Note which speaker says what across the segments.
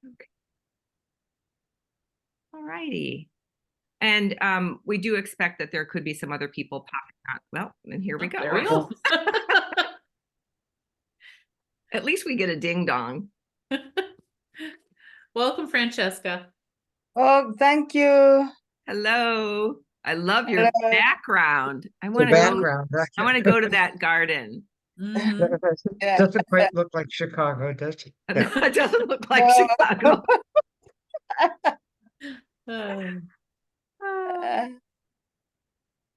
Speaker 1: Okay. All righty. And we do expect that there could be some other people popping out. Well, and here we go.
Speaker 2: There we go.
Speaker 1: At least we get a ding dong.
Speaker 2: Welcome, Francesca.
Speaker 3: Oh, thank you.
Speaker 1: Hello. I love your
Speaker 3: Hello.
Speaker 1: background. I
Speaker 4: The
Speaker 1: want to go.
Speaker 4: background.
Speaker 1: I want to go to that garden.
Speaker 2: Mhm.
Speaker 3: Yeah.
Speaker 4: Doesn't quite look like Chicago, does it? Yeah.
Speaker 1: It doesn't look like
Speaker 3: No.
Speaker 1: Chicago.
Speaker 3: Uh,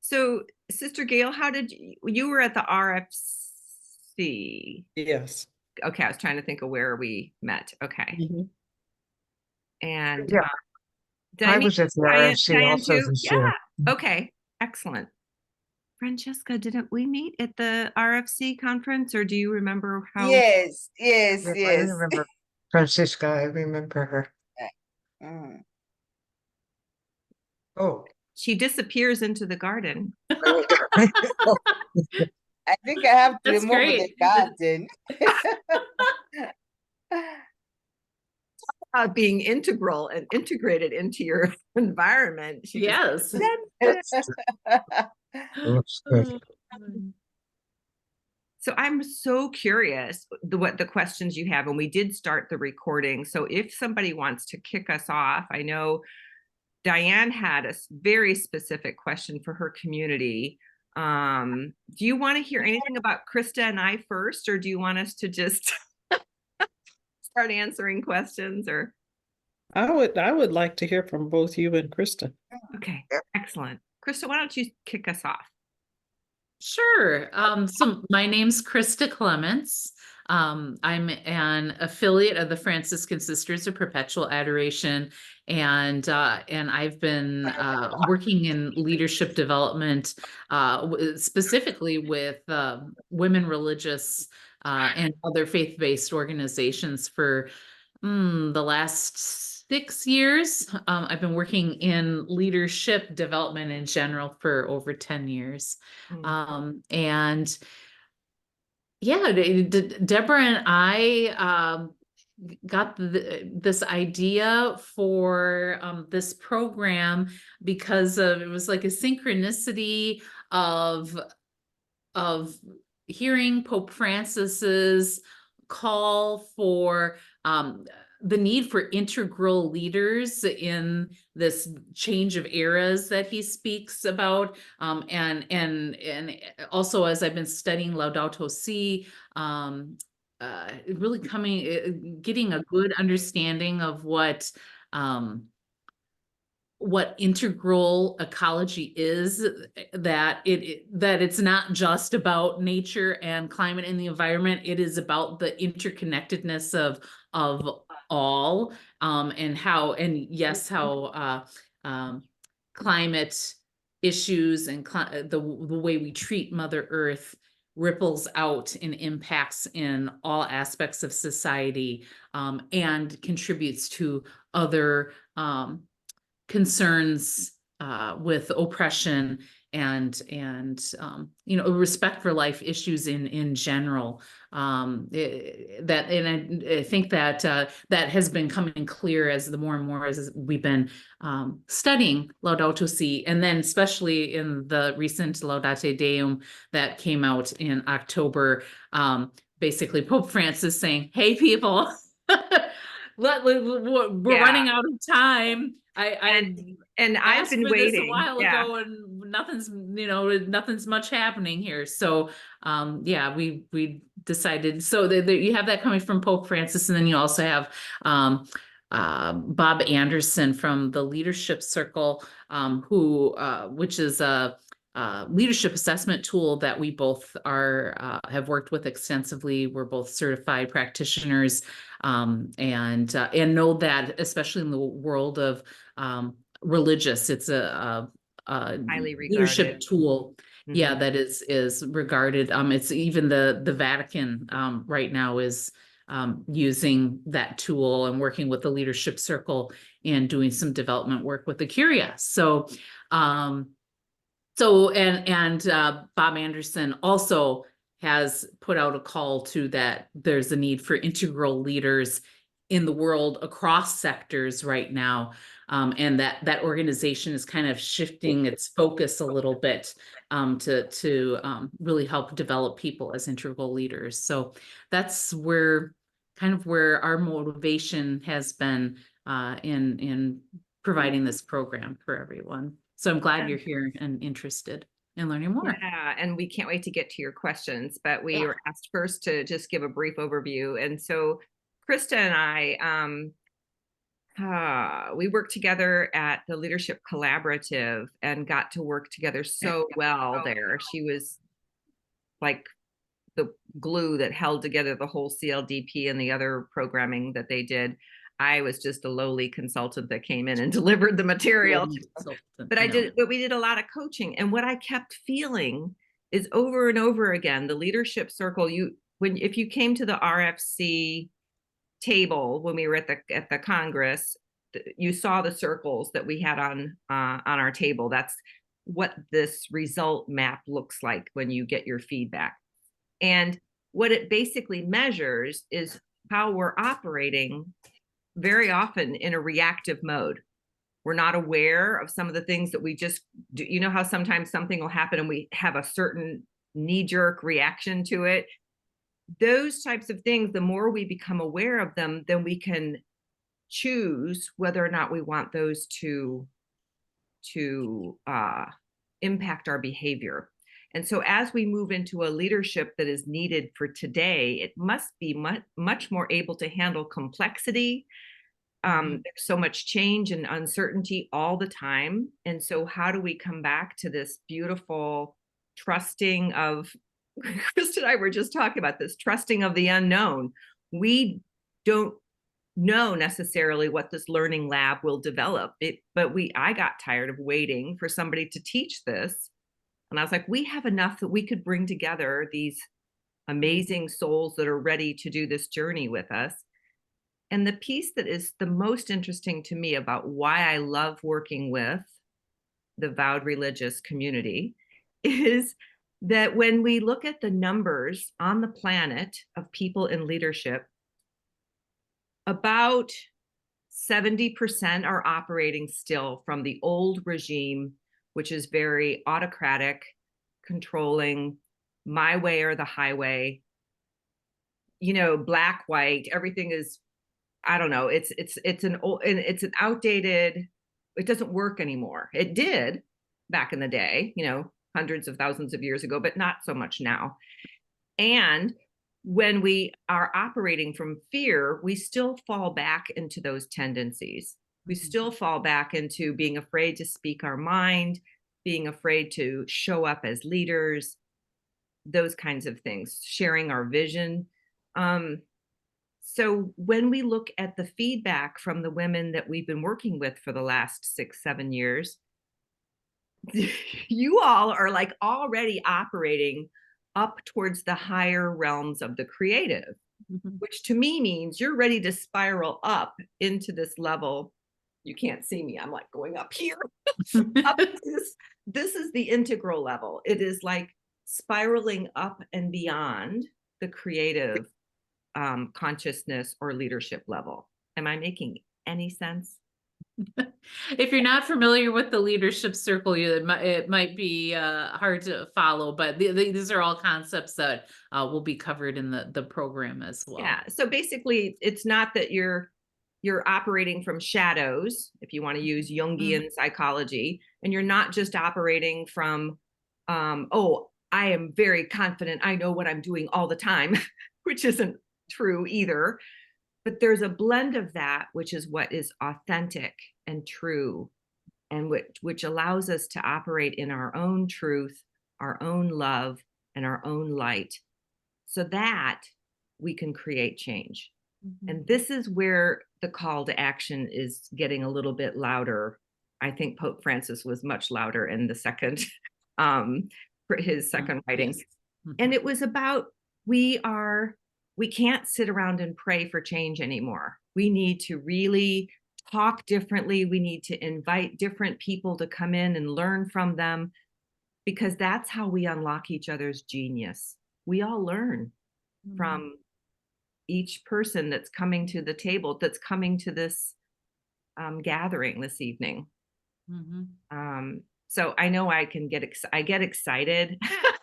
Speaker 1: So, Sister Gail, how did you were at the RFC?
Speaker 5: Yes.
Speaker 1: Okay, I was trying to think of where we met. Okay.
Speaker 5: Mhm.
Speaker 1: And
Speaker 4: Yeah.
Speaker 1: did
Speaker 4: I
Speaker 1: meet
Speaker 4: was at the
Speaker 1: Diane
Speaker 4: RFC also
Speaker 1: too?
Speaker 4: this
Speaker 1: Yeah.
Speaker 4: year.
Speaker 1: Okay. Excellent. Francesca, didn't we meet at the RFC conference, or do you remember how?
Speaker 3: yes,
Speaker 4: Yeah, I
Speaker 3: yes.
Speaker 4: remember Francisca. I remember her.
Speaker 3: Mm.
Speaker 4: Oh,
Speaker 1: She disappears into the garden.
Speaker 3: I think I have to
Speaker 2: That's
Speaker 3: remove
Speaker 2: great.
Speaker 3: the garden.
Speaker 1: Being integral and integrated into your environment. She just
Speaker 2: Yes.
Speaker 4: looks good.
Speaker 1: So I'm so curious what the questions you have, and we did start the recording. So if somebody wants to kick us off, I know Diane had a very specific question for her community. Do you want to hear anything about Krista and I first, or do you want us to just start answering questions? Or
Speaker 5: I would like to hear from both you and Krista.
Speaker 1: okay, excellent. Krista, why don't you kick us off?
Speaker 2: Sure. So my name's Krista Clements. I'm an affiliate of the Franciscan Sisters of Perpetual Adoration, and I've been working in leadership development, specifically with women religious and other faith-based organizations for the last 6 years. I've been working in leadership development in general for over 10 years. And yeah, Deborah and I got this idea for this program because it was like a synchronicity of hearing Pope Francis's call for the need for integral leaders in this change of eras that he speaks about, and also as I've been studying Laudato Si, really getting a good understanding of what integral ecology is, that it's not just about nature and climate and the environment. It is about the interconnectedness of all, and how climate issues and the way we treat Mother Earth ripples out and impacts in all aspects of society, and contributes to other concerns with oppression and respect for life issues in general. I think that that has been coming clear as the more and more as we've been studying Laudato Si, and then especially in the recent Laudate Deum that came out in October. Basically, Pope Francis saying, "Hey, people." We're running out of time.
Speaker 1: And I've been waiting
Speaker 2: this a while ago, and nothing's much happening here. So we decided. So you have that coming from Pope Francis, and then you also have Bob Anderson from the Leadership Circle, which is a leadership assessment tool that we both have worked with extensively. We're both certified practitioners, and know that, especially in the world of religious, it's a
Speaker 1: highly
Speaker 2: leadership
Speaker 1: regarded
Speaker 2: tool. Yeah, that is regarded. It's even the Vatican right now is using that tool and working with the Leadership Circle and doing some development work with the Curia. So Bob Anderson also has put out a call to that there's a need for integral leaders in the world across sectors right now. And that organization is kind of shifting its focus a little bit to really help develop people as integral leaders. So that's where our motivation has been in providing this program for everyone. So I'm glad you're here and interested in learning more.
Speaker 1: Yeah, and we can't wait to get to your questions, but we
Speaker 2: Yeah.
Speaker 1: were asked first to just give a brief overview. And so Krista and I, we worked together at the Leadership Collaborative and got to work together so well there. She was like the glue that held together the whole CLDP and the other programming that they did. I was just a lowly consultant that came in and delivered the material. But we did a lot of coaching. And what I kept feeling is over and over again, the leadership circle, if you came to the RFC table when we were at the Congress, you saw the circles that we had on our table. That's what this result map looks like when you get your feedback. And what it basically measures is how we're operating very often in a reactive mode. We're not aware of some of the things that we just do. You know how sometimes something will happen and we have a certain knee-jerk reaction to it? Those types of things, the more we become aware of them, then we can choose whether or not we want those to impact our behavior. And so as we move into a leadership that is needed for today, it must be much more able to handle complexity. There's so much change and uncertainty all the time. And so how do we come back to this beautiful trusting of, Krista and I were just talking about this, trusting of the unknown. We don't know necessarily what this learning lab will develop, but I got tired of waiting for somebody to teach this. And I was like, we have enough that we could bring together these amazing souls that are ready to do this journey with us. And the piece that is the most interesting to me about why I love working with the vowed religious community is that when we look at the numbers on the planet of people in leadership, about 70% are operating still from the old regime, which is very autocratic, controlling, my way or the highway, black, white, everything is, I don't know, it's an outdated, it doesn't work anymore. It did back in the day, hundreds of thousands of years ago, but not so much now. And when we are operating from fear, we still fall back into those tendencies. We still fall back into being afraid to speak our mind, being afraid to show up as leaders, those kinds of things, sharing our vision. So when we look at the feedback from the women that we've been working with for the last 6-7 years, you all are like already operating up towards the higher realms of the creative, which to me means you're ready to spiral up into this level. You can't see me. I'm like going up here. Up this is the integral level. It is like spiraling up and beyond the creative consciousness or leadership level. Am I making any sense?
Speaker 2: If you're not familiar with the leadership circle, it might be hard to follow, but these are all concepts that will be covered in the program as well.
Speaker 1: Yeah. So basically, it's not that you're operating from shadows, if you want to use Jungian psychology, and you're not just operating from, oh, I am very confident, I know what I'm doing all the time, which isn't true either. But there's a blend of that, which is what is authentic and true, and which allows us to operate in our own truth, our own love, and our own light, so that we can create change. And this is where the call to action is getting a little bit louder. I think Pope Francis was much louder in the second, for his second writing. Yes. And it was about, we can't sit around and pray for change anymore. We need to really talk differently. We need to invite different people to come in and learn from them, because that's how we unlock each other's genius. We all learn from each person that's coming to the table, that's coming to this gathering this evening. So I know I can get excited.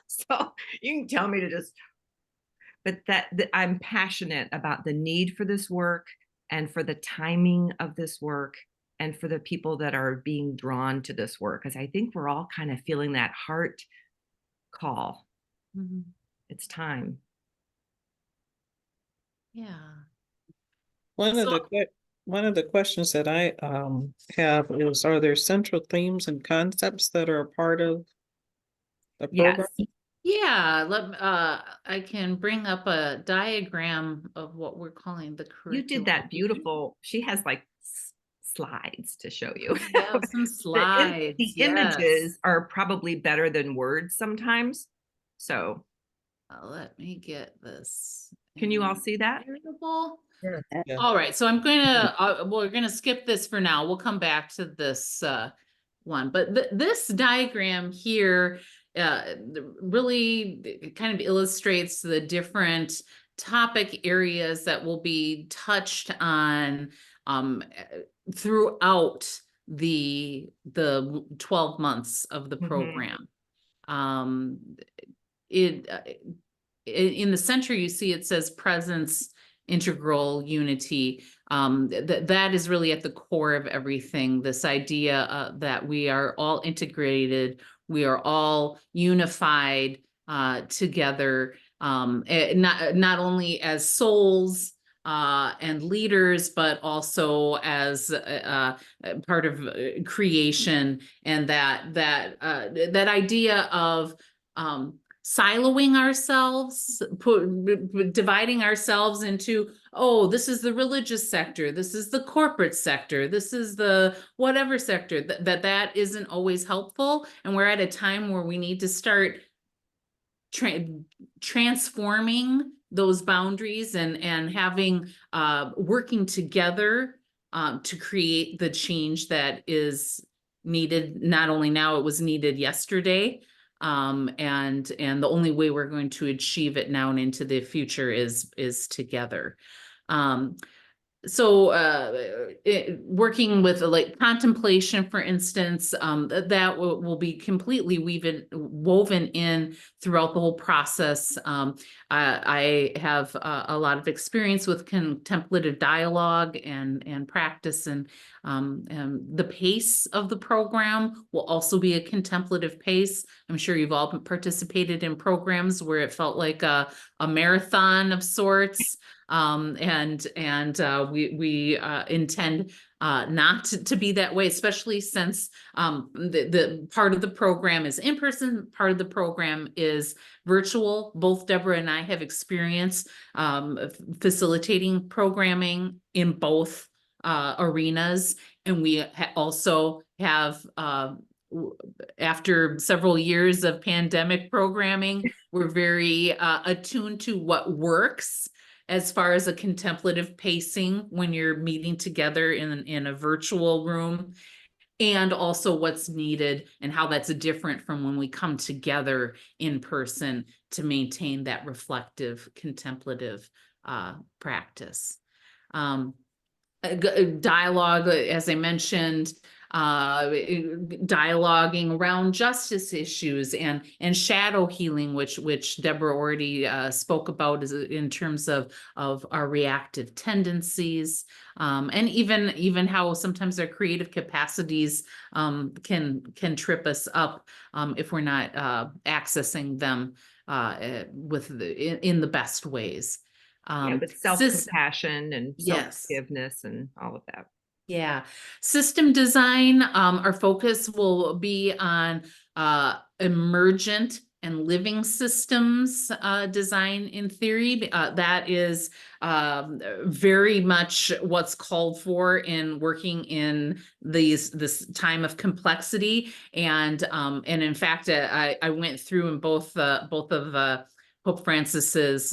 Speaker 1: So you can tell me to just, but that I'm passionate about the need for this work and for the timing of this work and for the people that are being drawn to this work. Because I think we're all kind of feeling that heart call. It's time.
Speaker 2: Yeah.
Speaker 5: One of the questions that I have is, are there central themes and concepts that are a part of the program?
Speaker 1: Yes.
Speaker 2: Yeah, I can bring up a diagram of what we're calling the
Speaker 1: You
Speaker 2: curriculum.
Speaker 1: did that beautiful. She has like slides to show you.
Speaker 2: I have some slides.
Speaker 1: The
Speaker 2: yes.
Speaker 1: images are probably better than words sometimes. So
Speaker 2: Let me get this.
Speaker 1: can you all see that?
Speaker 2: Variable.
Speaker 5: Yeah.
Speaker 2: All right, so I'm gonna we're gonna skip this for now. We'll come back to this one, but this diagram here really kind of illustrates the different topic areas that will be touched on throughout the 12 months of the program. In the center, you see it says presence, integral, unity. That is really at the core of everything. This idea that we are all integrated, we are all unified together, not only as souls and leaders, but also as part of creation, and that idea of siloing ourselves, dividing ourselves into, oh, this is the religious sector, this is the corporate sector, this is the whatever sector, that isn't always helpful. And we're at a time where we need to start transforming those boundaries and having working together to create the change that is needed. Not only now, it was needed yesterday. And the only way we're going to achieve it now and into the future is together. So working with like contemplation, for instance, that will be completely woven in throughout the whole process. I have a lot of experience with contemplative dialogue and practice, and the pace of the program will also be a contemplative pace. I'm sure you've all participated in programs where it felt like a marathon of sorts. We intend not to be that way, especially since the part of the program is in person, part of the program is virtual. Both Deborah and I have experience facilitating programming in both arenas, and we also have after several years of pandemic programming, we're very attuned to what works as far as a contemplative pacing when you're meeting together in a virtual room, and also what's needed and how that's different from when we come together in person to maintain that reflective, contemplative practice. Dialogue, as I mentioned, dialoguing around justice issues and shadow healing, which Deborah already spoke about in terms of our reactive tendencies, and even how sometimes our creative capacities can trip us up if we're not accessing them in the best ways.
Speaker 1: With self-compassion and
Speaker 2: Yes.
Speaker 1: self-forgiveness and all of that.
Speaker 2: Yeah. System design, our focus will be on emergent and living systems design in theory. That is very much what's called for in working in this time of complexity. And in fact, I went through in both of Pope Francis's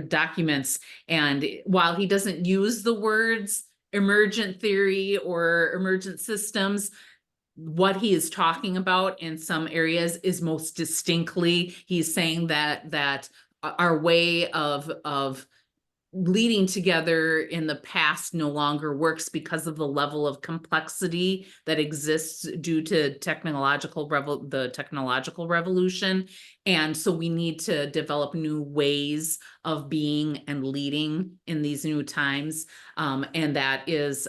Speaker 2: documents, and while he doesn't use the words emergent theory or emergent systems, what he is talking about in some areas is most distinctly, he's saying that our way of leading together in the past no longer works because of the level of complexity that exists due to the technological revolution. And so we need to develop new ways of being and leading in these new times. And that is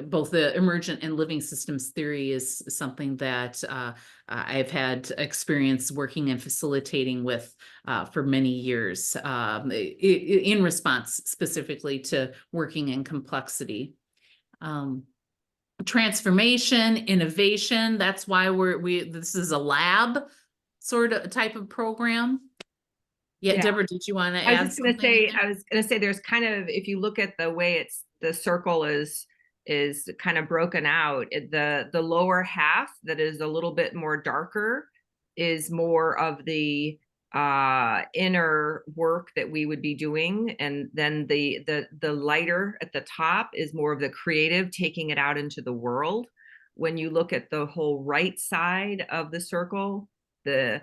Speaker 2: both the emergent and living systems theory is something that I've had experience working and facilitating with for many years, in response specifically to working in complexity. Transformation, innovation, that's why this is a lab sort of type of program. Yeah, Deborah, did you want to
Speaker 1: I was
Speaker 2: add
Speaker 1: just gonna
Speaker 2: something in
Speaker 1: say,
Speaker 2: there?
Speaker 1: I was gonna say, there's kind of, if you look at the way the circle is kind of broken out, the lower half that is a little bit more darker is more of the inner work that we would be doing, and then the lighter at the top is more of the creative, taking it out into the world. When you look at the whole right side of the circle, the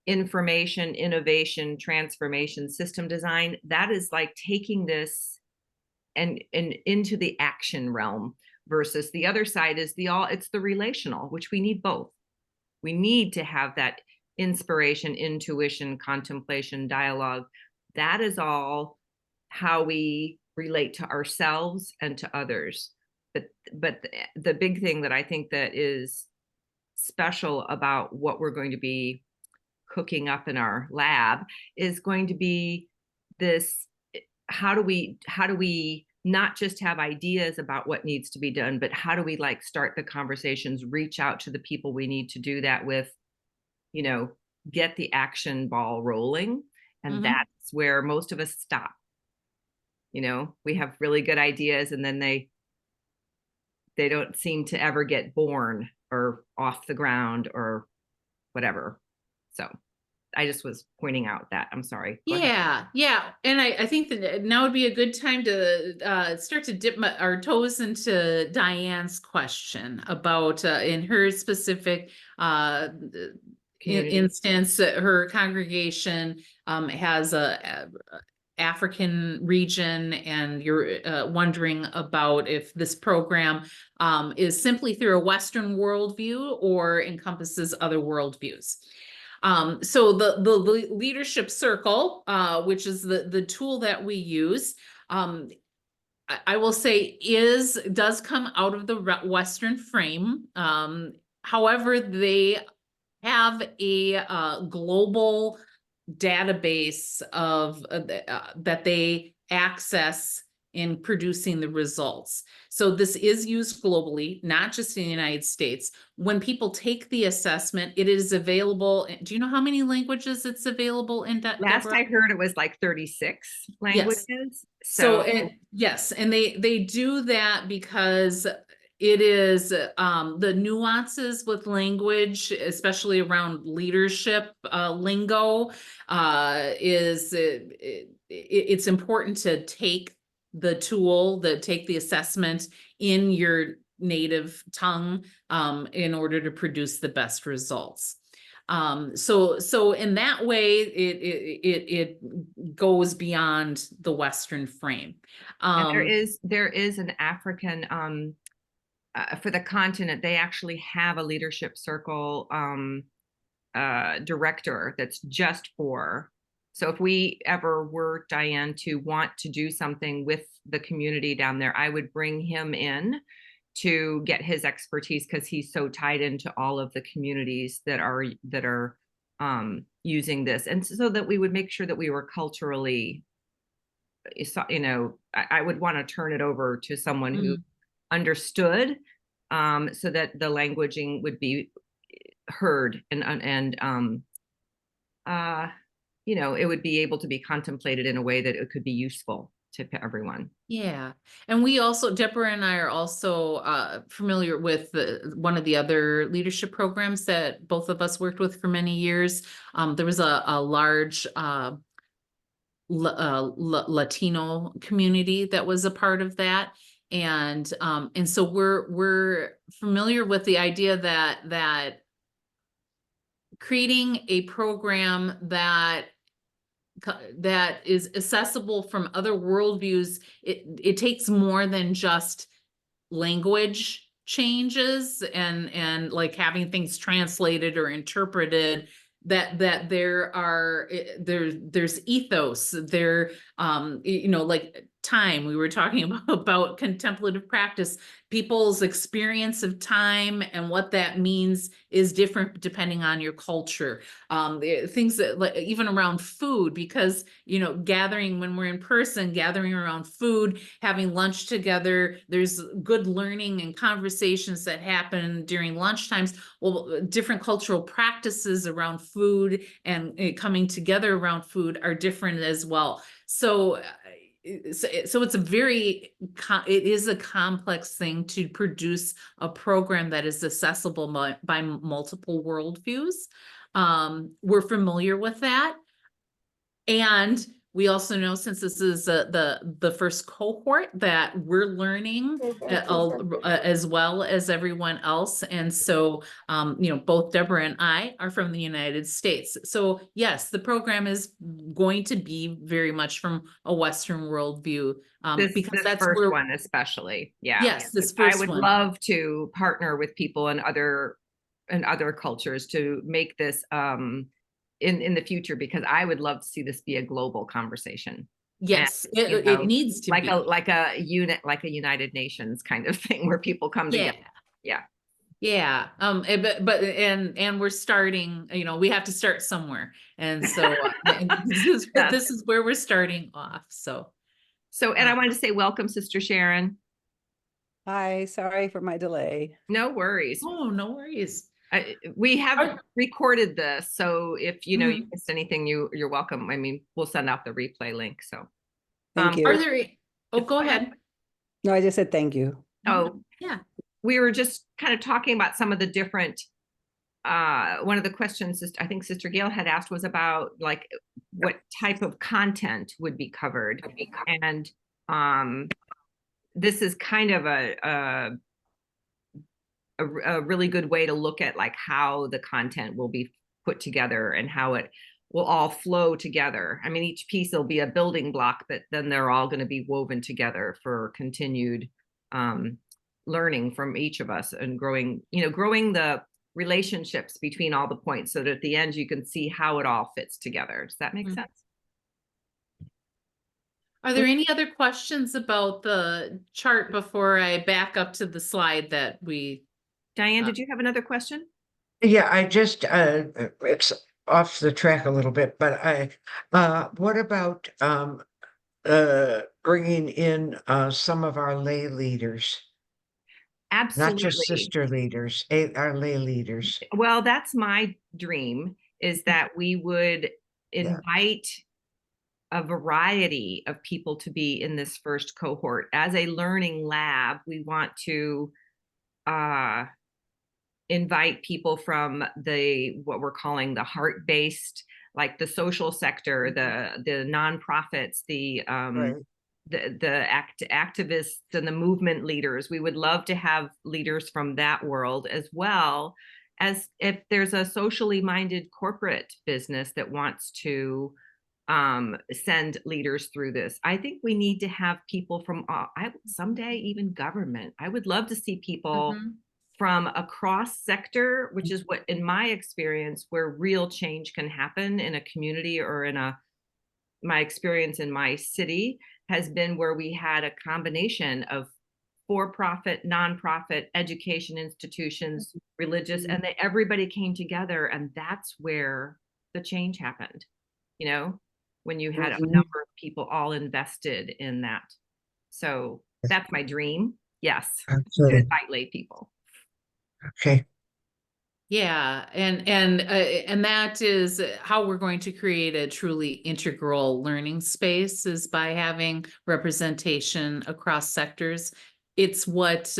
Speaker 1: information, innovation, transformation, system design, that is like taking this and into the action realm, versus the other side is it's the relational, which we need both. We need to have that inspiration, intuition, contemplation, dialogue. That is all how we relate to ourselves and to others. But the big thing that I think that is special about what we're going to be cooking up in our lab is going to be this: how do we not just have ideas about what needs to be done, but how do we like start the conversations, reach out to the people we need to do that with, get the action ball rolling. And that's where most of us stop. We have really good ideas, and then they don't seem to ever get born or off the ground or whatever. So I just was pointing out that. I'm sorry. Go ahead.
Speaker 2: Yeah. And I think that now would be a good time to start to dip our toes into Diane's question about in her specific instance, her congregation has a African region, and you're wondering about if this program is simply through a Western worldview or encompasses other worldviews. So the leadership circle, which is the tool that we use, I will say does come out of the Western frame. However, they have a global database of that they access in producing the results. So this is used globally, not just in the United States. When people take the assessment, it is available. Do you know how many languages it's available in?
Speaker 1: Last I heard, it was like 36 languages.
Speaker 2: Yes. So yes, and they do that because it is the nuances with language, especially around leadership lingo, it's important to take the tool, take the assessment in your native tongue in order to produce the best results. So in that way, it goes beyond the Western frame.
Speaker 1: And there is an African for the continent. They actually have a leadership circle director that's just for. So if we ever were, Diane, to want to do something with the community down there, I would bring him in to get his expertise, because he's so tied into all of the communities that are using this, and so that we would make sure that we were culturally, I would want to turn it over to someone who understood, so that the languaging would be heard, and it would be able to be contemplated in a way that it could be useful to everyone.
Speaker 2: Yeah. And we also, Deborah and I are also familiar with one of the other leadership programs that both of us worked with for many years. There was a large Latino community that was a part of that. And so we're familiar with the idea that creating a program that that is accessible from other worldviews, it takes more than just language changes and like having things translated or interpreted, that there's ethos there, like time. We were talking about contemplative practice. People's experience of time and what that means is different depending on your culture. Things that, like, even around food, because gathering, when we're in person, gathering around food, having lunch together, there's good learning and conversations that happen during lunch times. Well, different cultural practices around food and coming together around food are different as well. So it's a very, it is a complex thing to produce a program that is accessible by multiple worldviews. We're familiar with that. And we also know, since this is the first cohort, that we're learning as well as everyone else. And so, both Deborah and I are from the United States. So yes, the program is going to be very much from a Western worldview, because
Speaker 1: This
Speaker 2: that's
Speaker 1: first
Speaker 2: where,
Speaker 1: one especially, yeah.
Speaker 2: yes, this
Speaker 1: I
Speaker 2: first
Speaker 1: would
Speaker 2: one.
Speaker 1: love to partner with people in other cultures to make this in the future, because I would love to see this be a global conversation.
Speaker 2: Yes,
Speaker 1: And, you
Speaker 2: it
Speaker 1: know,
Speaker 2: needs to
Speaker 1: like
Speaker 2: be.
Speaker 1: like a unit, like a United Nations kind of thing where people come
Speaker 2: Yeah.
Speaker 1: together. Yeah.
Speaker 2: Yeah, but we're starting, we have to start somewhere. And so
Speaker 1: Yeah.
Speaker 2: this is where we're starting off. So
Speaker 1: And I wanted to say welcome, Sister Sharon.
Speaker 6: Hi, sorry for my delay.
Speaker 1: No worries.
Speaker 2: oh, no worries.
Speaker 1: We have
Speaker 2: Are-
Speaker 1: recorded this, so if you
Speaker 2: Mhm.
Speaker 1: missed anything, you're welcome. I mean, we'll send out the replay link. So
Speaker 6: Thank you.
Speaker 2: Are there, go ahead.
Speaker 6: No, I just said thank you.
Speaker 1: Oh,
Speaker 2: Yeah.
Speaker 1: we were just kind of talking about some of the different, one of the questions I think Sister Gail had asked was about, like, what type of content would be covered. And this is kind of a really good way to look at, like, how the content will be put together and how it will all flow together. I mean, each piece will be a building block, but then they're all going to be woven together for continued learning from each of us, and growing the relationships between all the points, so that at the end you can see how it all fits together. Does that make sense?
Speaker 2: Are there any other questions about the chart before I back up to the slide that we?
Speaker 1: Diane, did you have another question?
Speaker 4: Yeah, I just, it's off the track a little bit, but what about, bringing in, some of our lay leaders,
Speaker 1: Absolutely.
Speaker 4: not just sister leaders, our lay leaders?
Speaker 1: Well, that's my dream, is that we would invite a variety of people to be in this first cohort. As a learning lab, we want to invite people from what we're calling the heart-based, like the social sector, the nonprofits, the activists and the movement leaders. We would love to have leaders from that world, as well as if there's a socially minded corporate business that wants to send leaders through this. I think we need to have people from someday even government. I would love to see people from across sector, which is what, in my experience, where real change can happen in a community, or my experience in my city has been where we had a combination of for-profit, nonprofit, education institutions, religious, and everybody came together, and that's where the change happened. When you had a number of people all invested in that. So that's my dream. Yes, to invite lay people.
Speaker 4: Okay.
Speaker 2: Yeah, and that is how we're going to create a truly integral learning space, is by having representation across sectors. It's what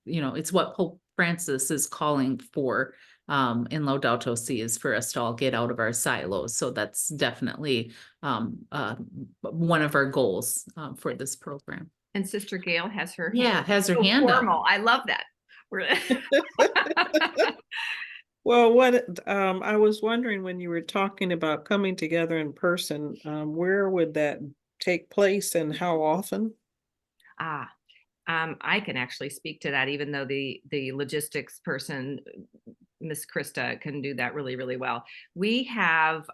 Speaker 2: it's what Pope Francis is calling for in Laudato Si, is for us to all get out of our silos. So that's definitely one of our goals for this program.
Speaker 1: And Sister Gail has her
Speaker 2: hand
Speaker 1: formal.
Speaker 2: up.
Speaker 1: I love that.
Speaker 5: Well, I was wondering when you were talking about coming together in person, where would that take place and how often?
Speaker 1: Ah, I can actually speak to that, even though the logistics person, Miss Krista, can do that really, really well. We have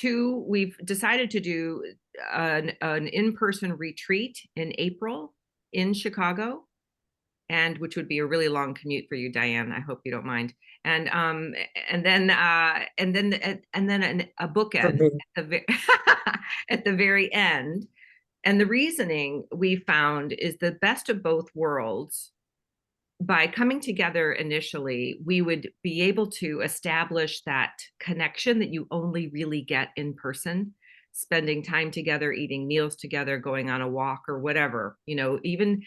Speaker 1: we've decided to do an in-person retreat in April in Chicago, and which would be a really long commute for you, Diane. I hope you don't mind. And then a bookend
Speaker 4: me.
Speaker 1: at the very end. And the reasoning we found is the best of both worlds. By coming together initially, we would be able to establish that connection that you only really get in person, spending time together, eating meals together, going on a walk or whatever, even,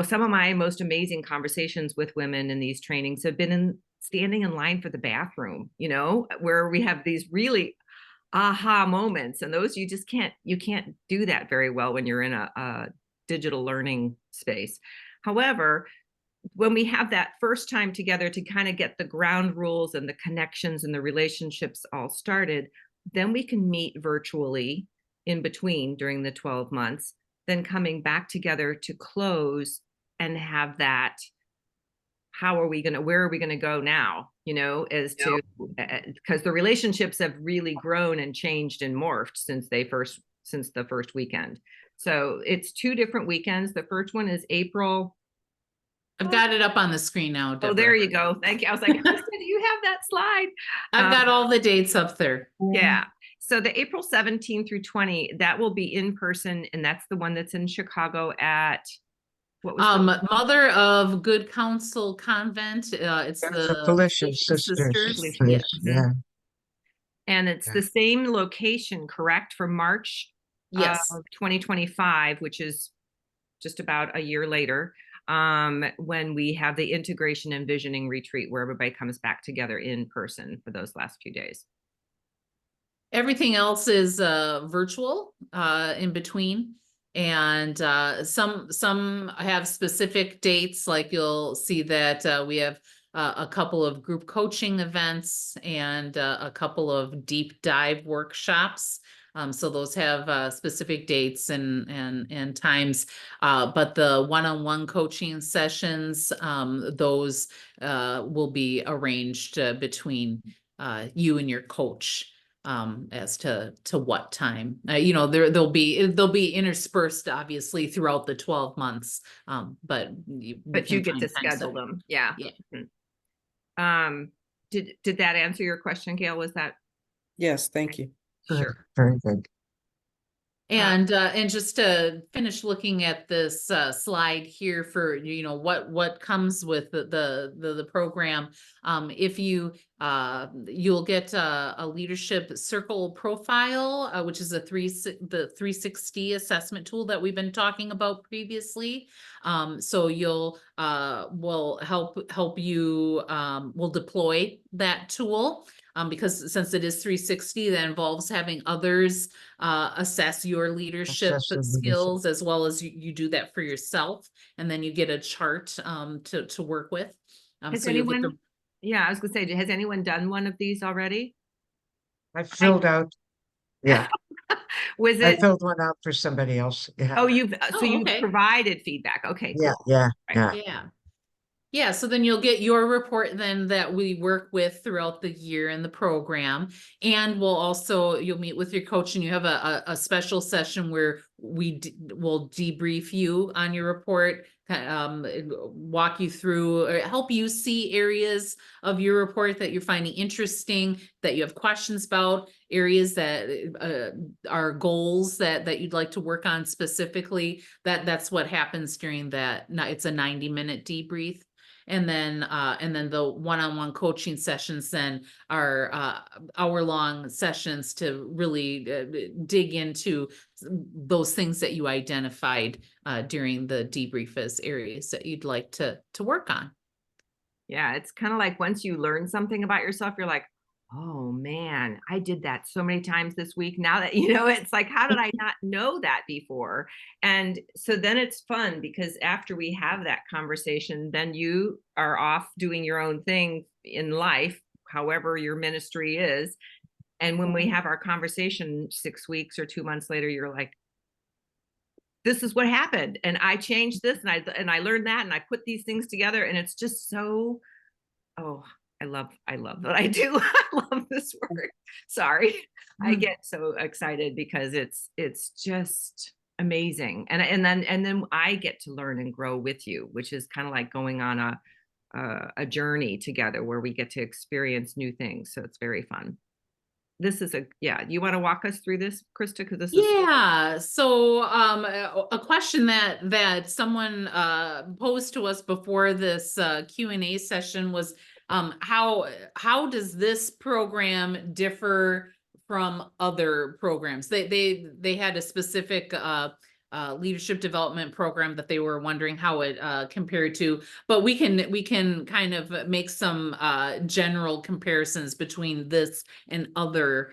Speaker 1: some of my most amazing conversations with women in these trainings have been in standing in line for the bathroom, where we have these really aha moments, and those you can't do that very well when you're in a digital learning space. However, when we have that first time together to kind of get the ground rules and the connections and the relationships all started, then we can meet virtually in between during the 12 months, then coming back together to close and have that, where are we going to go now, as to, because the relationships have really grown and changed and morphed since the first weekend. So it's 2 different weekends. The first one is April.
Speaker 2: I've got it up on the screen now, Deborah.
Speaker 1: Oh, there you go. Thank you. I was like, do you have that slide?
Speaker 2: I've got all the dates up there.
Speaker 1: Yeah. So the April 17 through 20, that will be in person. And that's the one that's in Chicago at, what was
Speaker 2: Mother of Good Counsel Convent. It's the
Speaker 4: Felician Sisters.
Speaker 2: Yes.
Speaker 4: Yeah.
Speaker 1: And it's the same location, correct, for March
Speaker 2: Yes.
Speaker 1: of 2025, which is just about a year later, when we have the integration and visioning retreat where everybody comes back together in person for those last few days.
Speaker 2: Everything else is virtual in between. And some have specific dates, like you'll see that we have a couple of group coaching events and a couple of deep dive workshops. So those have specific dates and times, but the one-on-one coaching sessions, those will be arranged between you and your coach. As to what time, they'll be interspersed obviously throughout the 12 months. But you
Speaker 1: get to schedule them. Yeah. Did that answer your question, Gail? Was that?
Speaker 5: Yes, thank you.
Speaker 1: Sure.
Speaker 4: Very good.
Speaker 2: And just to finish looking at this slide here for what comes with the program, if you'll get a leadership circle profile, which is the 360 assessment tool that we've been talking about previously. So we'll help you, we'll deploy that tool. Because since it is 360, that involves having others assess your leadership skills, as well as you do that for yourself, and then you get a chart to work with.
Speaker 1: Has anyone? I was gonna say, has anyone done one of these already?
Speaker 4: I filled out. Yeah.
Speaker 1: Was it?
Speaker 4: I filled one out for somebody else. Yeah.
Speaker 1: Oh, you've provided feedback. Okay. Cool.
Speaker 2: Yeah, so then you'll get your report then that we work with throughout the year in the program. And you'll meet with your coach and you have a special session where we'll debrief you on your report, walk you through, or help you see areas of your report that you're finding interesting, that you have questions about, areas that are goals that you'd like to work on specifically. That's what happens during that. It's a 90-minute debrief. And then the one-on-one coaching sessions then are hour-long sessions to really dig into those things that you identified during the debrief as areas that you'd like to work on.
Speaker 1: Yeah, it's kind of like once you learn something about yourself, you're like, oh man, I did that so many times this week. Now that, you know, it's like, how did I not know that before? And so then it's fun because after we have that conversation, then you are off doing your own thing in life, however your ministry is. And when we have our conversation 6 weeks or 2 months later, you're like, this is what happened. And I changed this and I learned that and I put these things together. And it's just so, oh, I love what I do. I love this work. Sorry. I get so excited because it's just amazing. And then I get to learn and grow with you, which is kind of like going on a journey together where we get to experience new things. So it's very fun. This is you want to walk us through this, Krista? Because this is
Speaker 2: Yeah. So a question that someone posed to us before this Q&A session was how does this program differ from other programs? They had a specific leadership development program that they were wondering how it compared to, but we can kind of make some general comparisons between this and other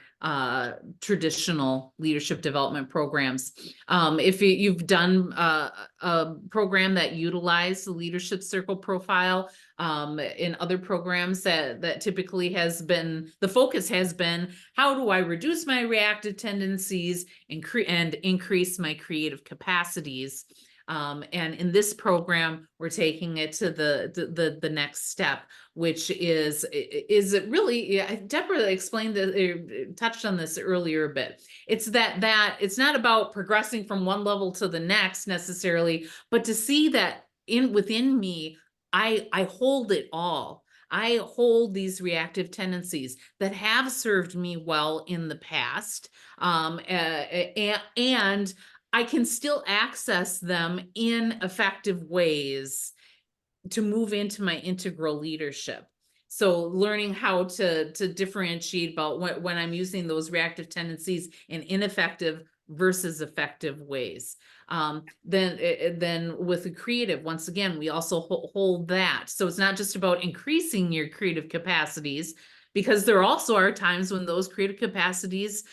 Speaker 2: traditional leadership development programs. If you've done a program that utilized the leadership circle profile, in other programs that typically has been, the focus has been, how do I reduce my reactive tendencies and increase my creative capacities? And in this program, we're taking it to the next step, which is really, Deborah explained touched on this earlier a bit. It's that it's not about progressing from one level to the next necessarily, but to see that within me, I hold it all. I hold these reactive tendencies that have served me well in the past, and I can still access them in effective ways to move into my integral leadership. So learning how to differentiate about when I'm using those reactive tendencies in ineffective versus effective ways. Then with the creative, once again, we also hold that. So it's not just about increasing your creative capacities, because there also are times when those creative capacities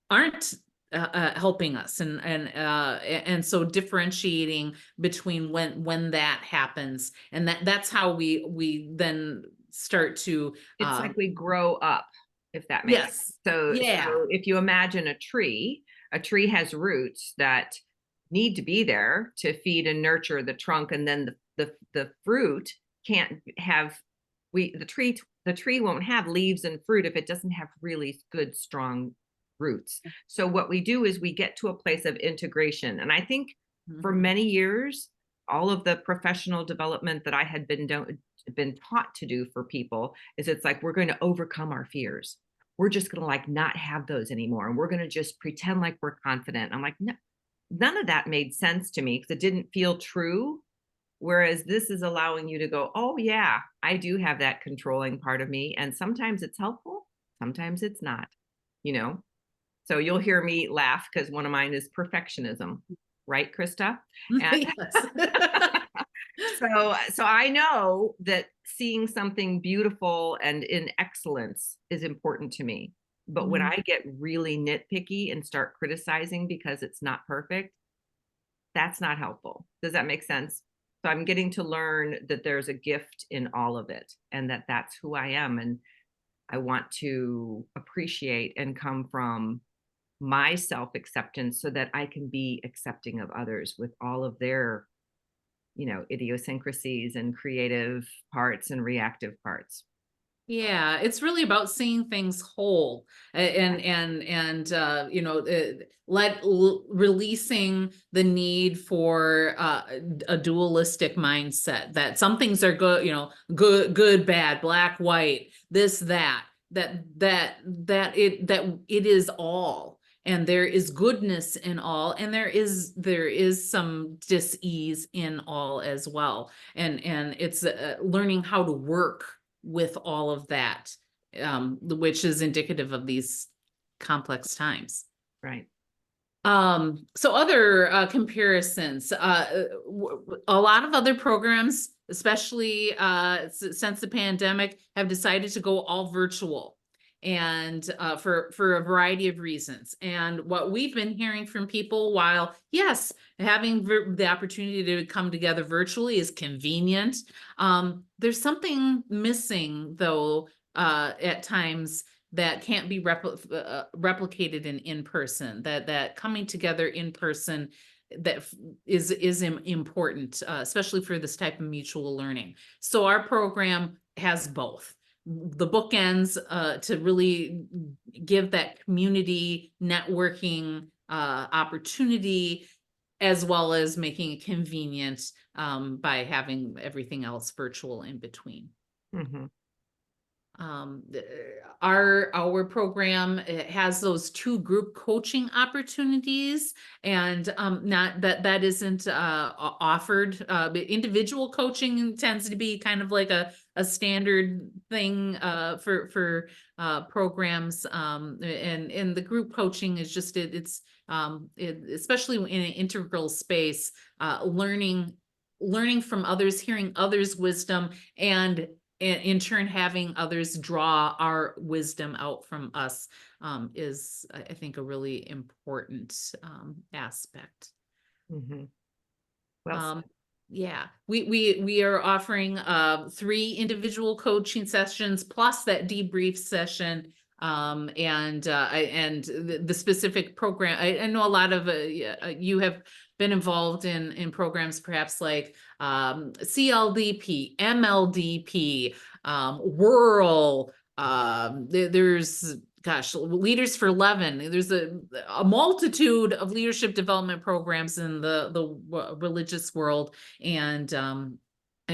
Speaker 2: aren't helping us, and so differentiating between when that happens, and that's how we then start to
Speaker 1: it's like we grow up, if that makes sense. So if you imagine a tree has roots that need to be there to feed and nurture the trunk, and then the fruit can't have the tree won't have leaves and fruit if it doesn't have really good strong roots. So what we do is we get to a place of integration. And I think for many years, all of the professional development that I had been taught to do for people is it's like, we're going to overcome our fears. We're just going to like not have those anymore. And we're going to just pretend like we're confident. I'm like, no, none of that made sense to me because it didn't feel true. Whereas this is allowing you to go, oh yeah, I do have that controlling part of me. And sometimes it's helpful, sometimes it's not, you know? So you'll hear me laugh because one of mine is perfectionism, right, Krista? And so I know that seeing something beautiful and in excellence is important to me. But when I get really nitpicky and start criticizing because it's not perfect, that's not helpful. Does that make sense? So I'm getting to learn that there's a gift in all of it and that that's who I am. And I want to appreciate and come from my self-acceptance so that I can be accepting of others with all of their, you know, idiosyncrasies and creative parts and reactive parts.
Speaker 2: Yeah, it's really about seeing things whole and you know, releasing the need for a dualistic mindset that some things are good, you know, good, bad, black, white, this, that it is all, and there is goodness in all, and there is some dis-ease in all as well, and it's learning how to work with all of that, which is indicative of these complex times.
Speaker 1: Right.
Speaker 2: So other comparisons, a lot of other programs, especially since the pandemic, have decided to go all virtual. and for a variety of reasons. And what we've been hearing from people, while yes, having the opportunity to come together virtually is convenient, there's something missing though at times that can't be replicated in person. That coming together in person that is important, especially for this type of mutual learning. So our program has both the bookends to really give that community networking opportunity, as well as making it convenient by having everything else virtual in between.
Speaker 1: Mm-hmm.
Speaker 2: Our program has those 2 group coaching opportunities, and not that isn't offered. But individual coaching tends to be kind of like a standard thing for programs, and the group coaching is just it's especially in an integral space, learning from others, hearing others' wisdom, and in turn having others draw our wisdom out from us is, I think, a really important aspect.
Speaker 1: Mm-hmm. Well said.
Speaker 2: Yeah, we are offering 3 individual coaching sessions plus that debrief session, and the specific program. I know a lot of you have been involved in programs perhaps like CLDP, MLDP, Whirl. There's gosh, Leaders for 11. There's a multitude of leadership development programs in the religious world, and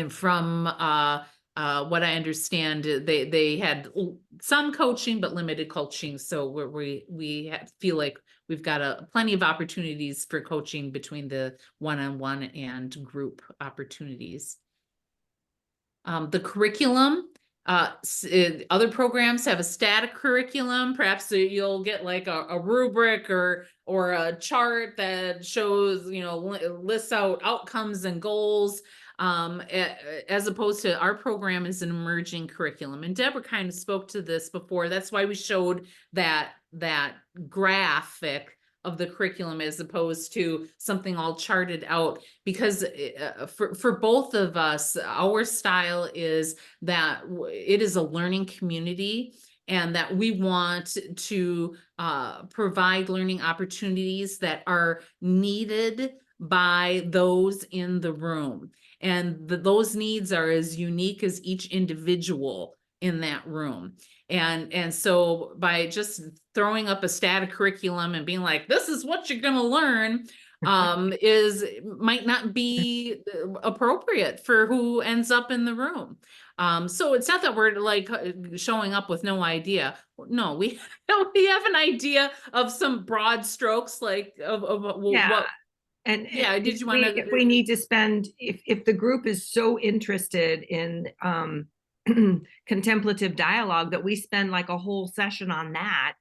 Speaker 2: from what I understand, they had some coaching but limited coaching. So we feel like we've got plenty of opportunities for coaching between the one-on-one and group opportunities. The curriculum. Other programs have a static curriculum. Perhaps you'll get like a rubric or a chart that shows, lists out outcomes and goals. As opposed to our program is an emerging curriculum. And Deborah kind of spoke to this before. That's why we showed that graphic of the curriculum as opposed to something all charted out, because for both of us, our style is that it is a learning community, and that we want to provide learning opportunities that are needed by those in the room. And those needs are as unique as each individual in that room. And so by just throwing up a static curriculum and being like, this is what you're going to learn, might not be appropriate for who ends up in the room. So it's not that we're like showing up with no idea. No, we have an idea of some broad strokes, like of
Speaker 1: Yeah.
Speaker 2: what.
Speaker 1: And
Speaker 2: yeah, did you want to?
Speaker 1: If we need to spend, if the group is so interested in contemplative dialogue that we spend like a whole session on that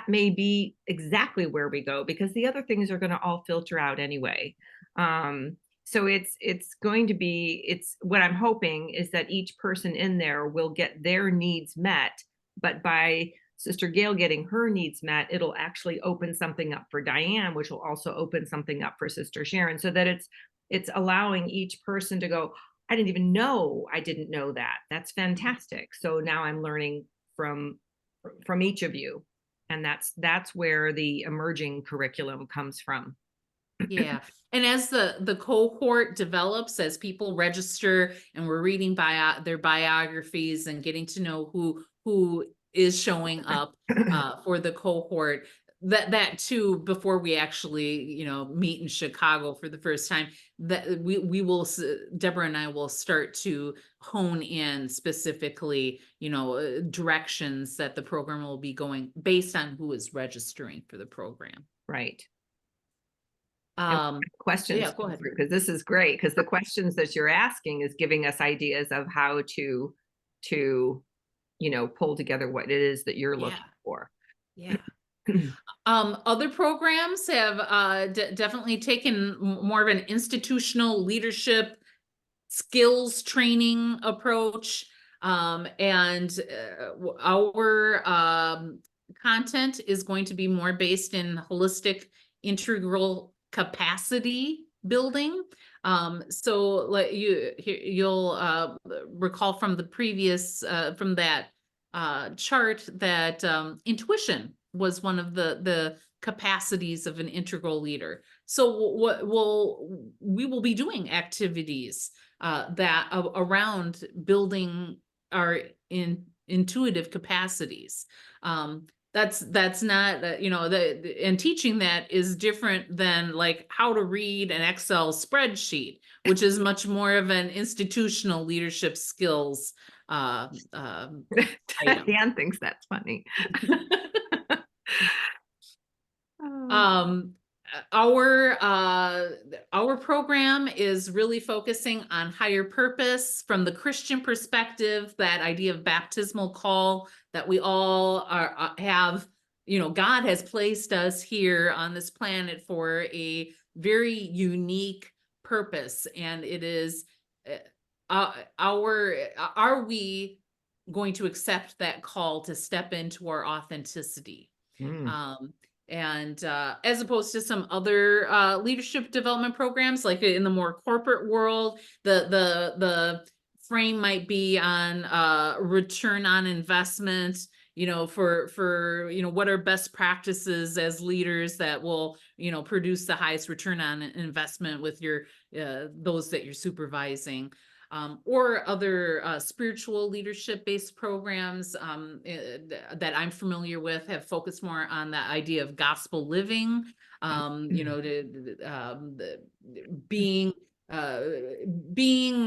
Speaker 1: may be exactly where we go, because the other things are going to all filter out anyway. So it's going to be, what I'm hoping is that each person in there will get their needs met, but by Sister Gail getting her needs met, it'll actually open something up for Diane, which will also open something up for Sister Sharon, so that it's allowing each person to go, I didn't even know I didn't know that. That's fantastic. So now I'm learning from each of you. And that's where the emerging curriculum comes from.
Speaker 2: Yeah. And as the cohort develops, as people register and we're reading their biographies and getting to know who is showing up for the cohort, that too, before we actually meet in Chicago for the first time, that we will, Deborah and I will start to hone in specifically directions that the program will be going based on who is registering for the program.
Speaker 1: Right.
Speaker 2: Questions.
Speaker 1: Yeah, go ahead. Because this is great, because the questions that you're asking is giving us ideas of how to pull together what it is that you're looking for.
Speaker 2: Yeah. Other programs have definitely taken more of an institutional leadership skills training approach. Our content is going to be more based in holistic integral capacity building. So like you'll recall from the previous from that chart that intuition was one of the capacities of an integral leader. So we will be doing activities that around building our intuitive capacities. That's not and teaching that is different than like how to read an Excel spreadsheet, which is much more of an institutional leadership skills item.
Speaker 1: Diane thinks that's funny. Oh.
Speaker 2: Our program is really focusing on higher purpose from the Christian perspective, that idea of baptismal call that we all have. God has placed us here on this planet for a very unique purpose, and it is are we going to accept that call to step into our authenticity? And as opposed to some other leadership development programs, like in the more corporate world, the frame might be on return on investment, for what are best practices as leaders that will produce the highest return on investment with your those that you're supervising. Or other spiritual leadership based programs that I'm familiar with have focused more on the idea of gospel living, being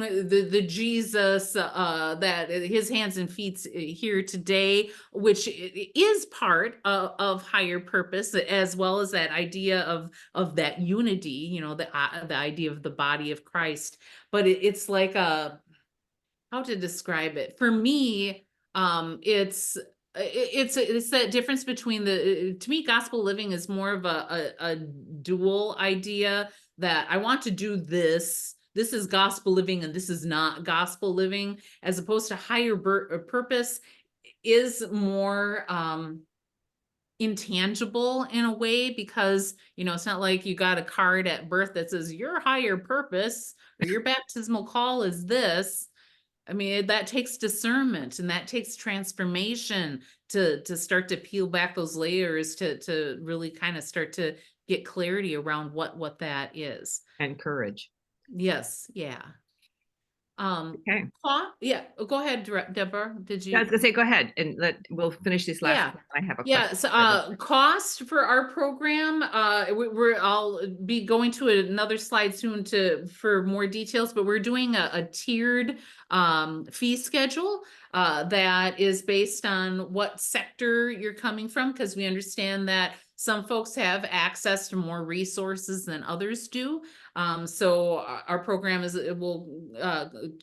Speaker 2: the Jesus that his hands and feet here today, which is part of higher purpose, as well as that idea of that unity, the idea of the body of Christ. But it's like how to describe it for me. It's that difference between to me, gospel living is more of a dual idea, that I want to do this is gospel living and this is not gospel living, as opposed to higher purpose is more intangible in a way, because it's not like you got a card at birth that says your higher purpose or your baptismal call is this. I mean, that takes discernment and that takes transformation to start to peel back those layers to really kind of start to get clarity around what that is.
Speaker 1: And courage.
Speaker 2: Yes. Yeah.
Speaker 1: Okay.
Speaker 2: Yeah. Go ahead, Deborah. Did you?
Speaker 1: I was gonna say, go ahead and we'll finish this last.
Speaker 2: Yeah.
Speaker 1: I have a
Speaker 2: Yeah.
Speaker 1: question.
Speaker 2: So, cost for our program, I'll be going to another slide soon for more details, but we're doing a tiered fee schedule that is based on what sector you're coming from, because we understand that some folks have access to more resources than others do. So our program will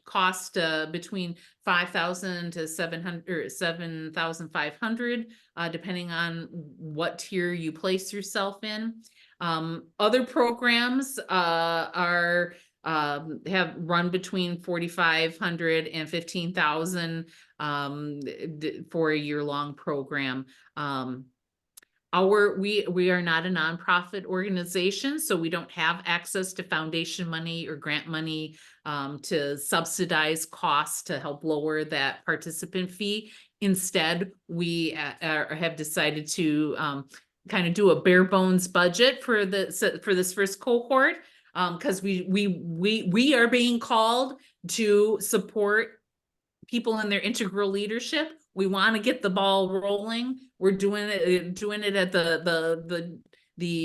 Speaker 2: cost between $5,000 to $700 or $7,500, depending on what tier you place yourself in. Other programs have run between $4,500 and $15,000 for a year-long program. We are not a nonprofit organization, so we don't have access to foundation money or grant money to subsidize costs to help lower that participant fee. Instead, we have decided to kind of do a bare bones budget for this first cohort, because we are being called to support people in their integral leadership. We want to get the ball rolling. We're doing it at the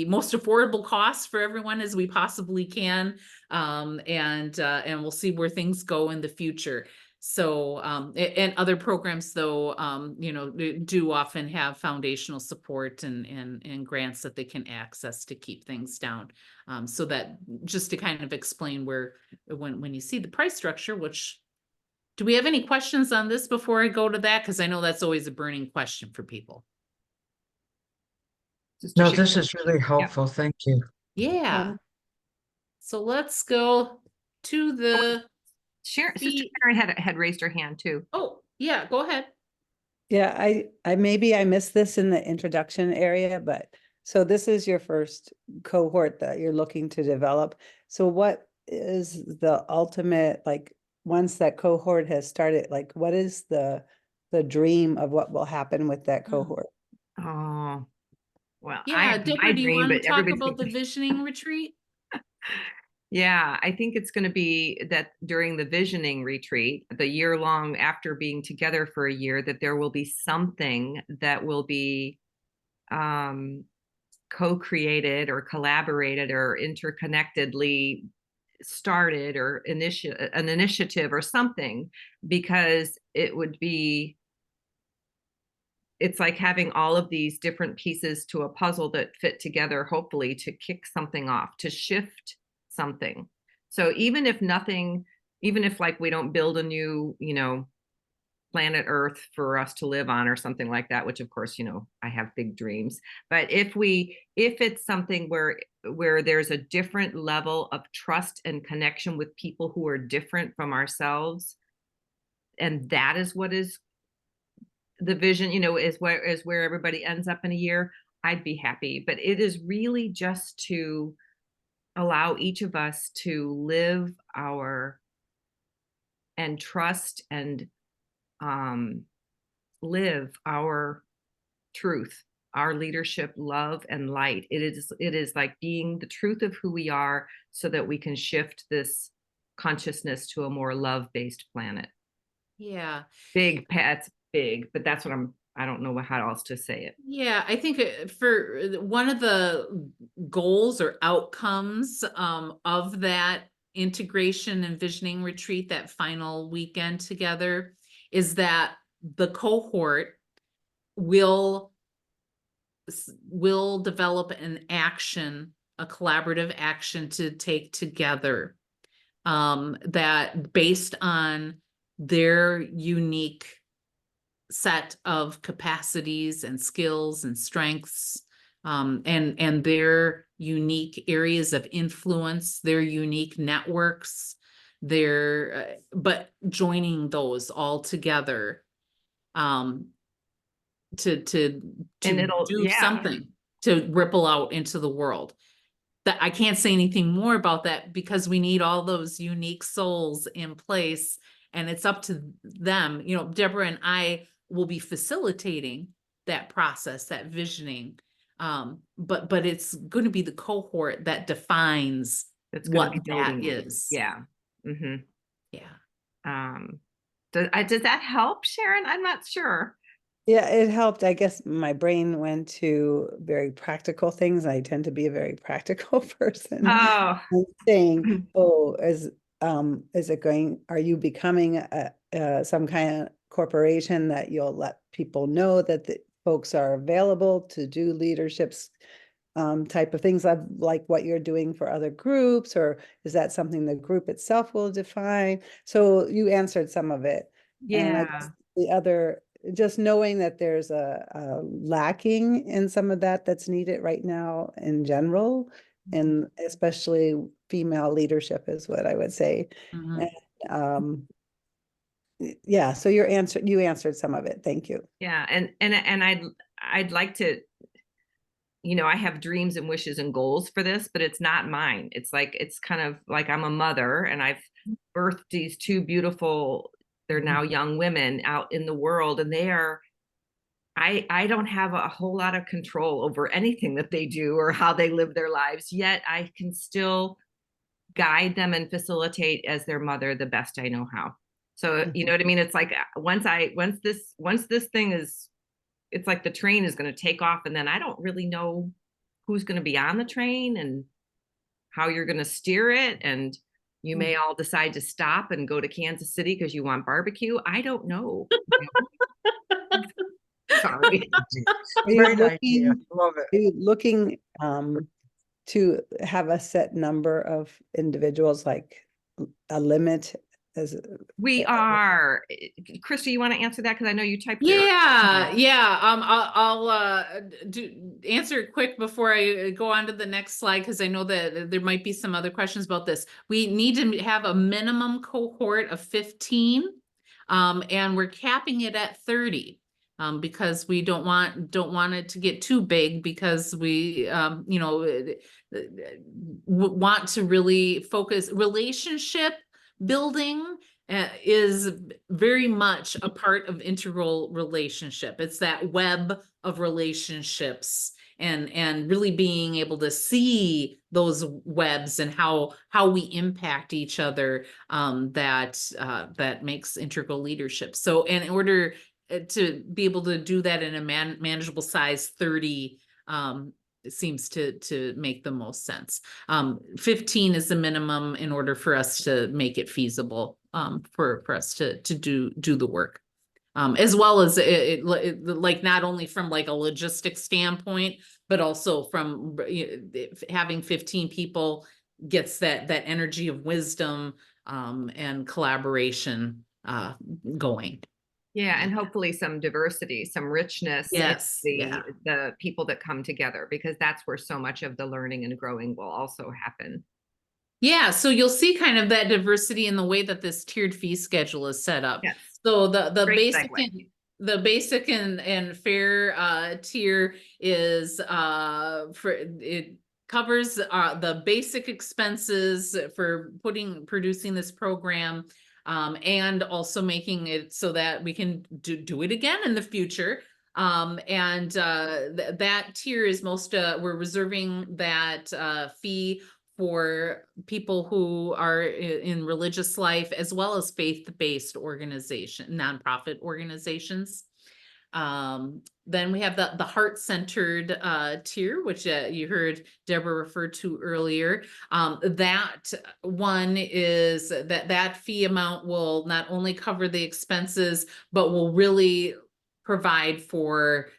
Speaker 2: most affordable cost for everyone as we possibly can, and we'll see where things go in the future. So, and other programs, though, do often have foundational support and grants that they can access to keep things down. So that just to kind of explain when you see the price structure, which. Do we have any questions on this before I go to that? Because I know that's always a burning question for people.
Speaker 4: No, this is really helpful. Thank you.
Speaker 2: Yeah. So let's go to the
Speaker 1: Sister Sharon had raised her hand too.
Speaker 2: Oh, Yeah, go ahead.
Speaker 6: Yeah, I maybe I missed this in the introduction area, but so this is your first cohort that you're looking to develop. So what is the ultimate, like, once that cohort has started, like, what is the dream of what will happen with that cohort?
Speaker 1: Oh, well, I
Speaker 2: Yeah,
Speaker 1: have my
Speaker 2: Deborah, do you
Speaker 1: dream,
Speaker 2: want
Speaker 1: but
Speaker 2: to talk
Speaker 1: everybody's
Speaker 2: about the
Speaker 1: gonna-
Speaker 2: visioning retreat?
Speaker 1: Yeah, I think it's going to be that during the visioning retreat, the year long after being together for a year, that there will be something that will be co-created or collaborated or interconnectedly started or an initiative or something, because it's like having all of these different pieces to a puzzle that fit together, hopefully to kick something off, to shift something. So even if like we don't build a new, planet Earth for us to live on or something like that, which of course, I have big dreams. But if it's something where there's a different level of trust and connection with people who are different from ourselves, and that is what is the vision, is where everybody ends up in a year, I'd be happy. But it is really just to allow each of us to live and trust and live our truth, our leadership, love, and light. It is like being the truth of who we are, so that we can shift this consciousness to a more love-based planet.
Speaker 2: Yeah.
Speaker 1: Big pets, big, but that's what I don't know how else to say it.
Speaker 2: Yeah, I think for one of the goals or outcomes of that integration and visioning retreat, that final weekend together, is that the cohort will develop an action, a collaborative action to take together, that based on their unique set of capacities and skills and strengths, and their unique areas of influence, their unique networks, but joining those all together, to
Speaker 1: And it'll,
Speaker 2: do
Speaker 1: yeah.
Speaker 2: something to ripple out into the world. That I can't say anything more about that, because we need all those unique souls in place, and it's up to them. Deborah and I will be facilitating that process, that visioning. But it's going to be the cohort that defines
Speaker 1: That's going
Speaker 2: what
Speaker 1: to be
Speaker 2: that
Speaker 1: building it.
Speaker 2: is.
Speaker 1: Yeah.
Speaker 2: Yeah.
Speaker 1: Does that help, Sharon? I'm not sure.
Speaker 6: Yeah, it helped. I guess my brain went to very practical things. I tend to be a very practical person.
Speaker 1: Oh,
Speaker 6: And saying, oh, are you becoming some kind of corporation that you'll let people know that the folks are available to do leaderships type of things, like what you're doing for other groups, or is that something the group itself will define? So you answered some of it. And I guess
Speaker 1: yeah.
Speaker 6: the other, just knowing that there's a lacking in some of that's needed right now in general, and especially female leadership is what I would say.
Speaker 2: Mhm.
Speaker 6: And yeah, so you answered some of it. Thank you.
Speaker 1: Yeah. And I'd like to, I have dreams and wishes and goals for this, but it's not mine. It's kind of like I'm a mother, and I've birthed these two beautiful, they're now young women out in the world, and I don't have a whole lot of control over anything that they do or how they live their lives, yet I can still guide them and facilitate as their mother the best I know how. So, you know what I mean? It's like once this thing is, it's like the train is going to take off, and then I don't really know who's going to be on the train and how you're going to steer it. And you may all decide to stop and go to Kansas City because you want barbecue. I don't know. Sorry.
Speaker 6: Are you
Speaker 4: Great idea.
Speaker 6: looking,
Speaker 4: Love it.
Speaker 6: are you looking to have a set number of individuals, like a limit as
Speaker 1: We are. Krista, you want to answer that? Because I know you typed it.
Speaker 2: Yeah. I'll answer it quick before I go on to the next slide, because I know that there might be some other questions about this. We need to have a minimum cohort of 15. And we're capping it at 30. Because we don't want it to get too big, because we, want to really focus. Relationship building is very much a part of integral relationship. It's that web of relationships, and really being able to see those webs and how we impact each other, that makes integral leadership. So in order to be able to do that in a manageable size, 30 it seems to make the most sense. 15 is the minimum in order for us to make it feasible, for us to do the work. As well as like not only from like a logistics standpoint, but also from having 15 people gets that energy of wisdom, and collaboration going.
Speaker 1: Yeah, and hopefully some diversity, some richness in
Speaker 2: Yes, yeah.
Speaker 1: the people that come together, because that's where so much of the learning and growing will also happen.
Speaker 2: Yeah, so you'll see kind of that diversity in the way that this tiered fee schedule is set up.
Speaker 1: Yes.
Speaker 2: So the
Speaker 1: Great
Speaker 2: basic
Speaker 1: segue.
Speaker 2: the basic and fair tier is for it covers the basic expenses for producing this program, and also making it so that we can do it again in the future. And that tier is we're reserving that fee for people who are in religious life, as well as faith-based nonprofit organizations. Then we have the heart-centered tier, which you heard Deborah refer to earlier. That one is that fee amount will not only cover the expenses, but will really provide for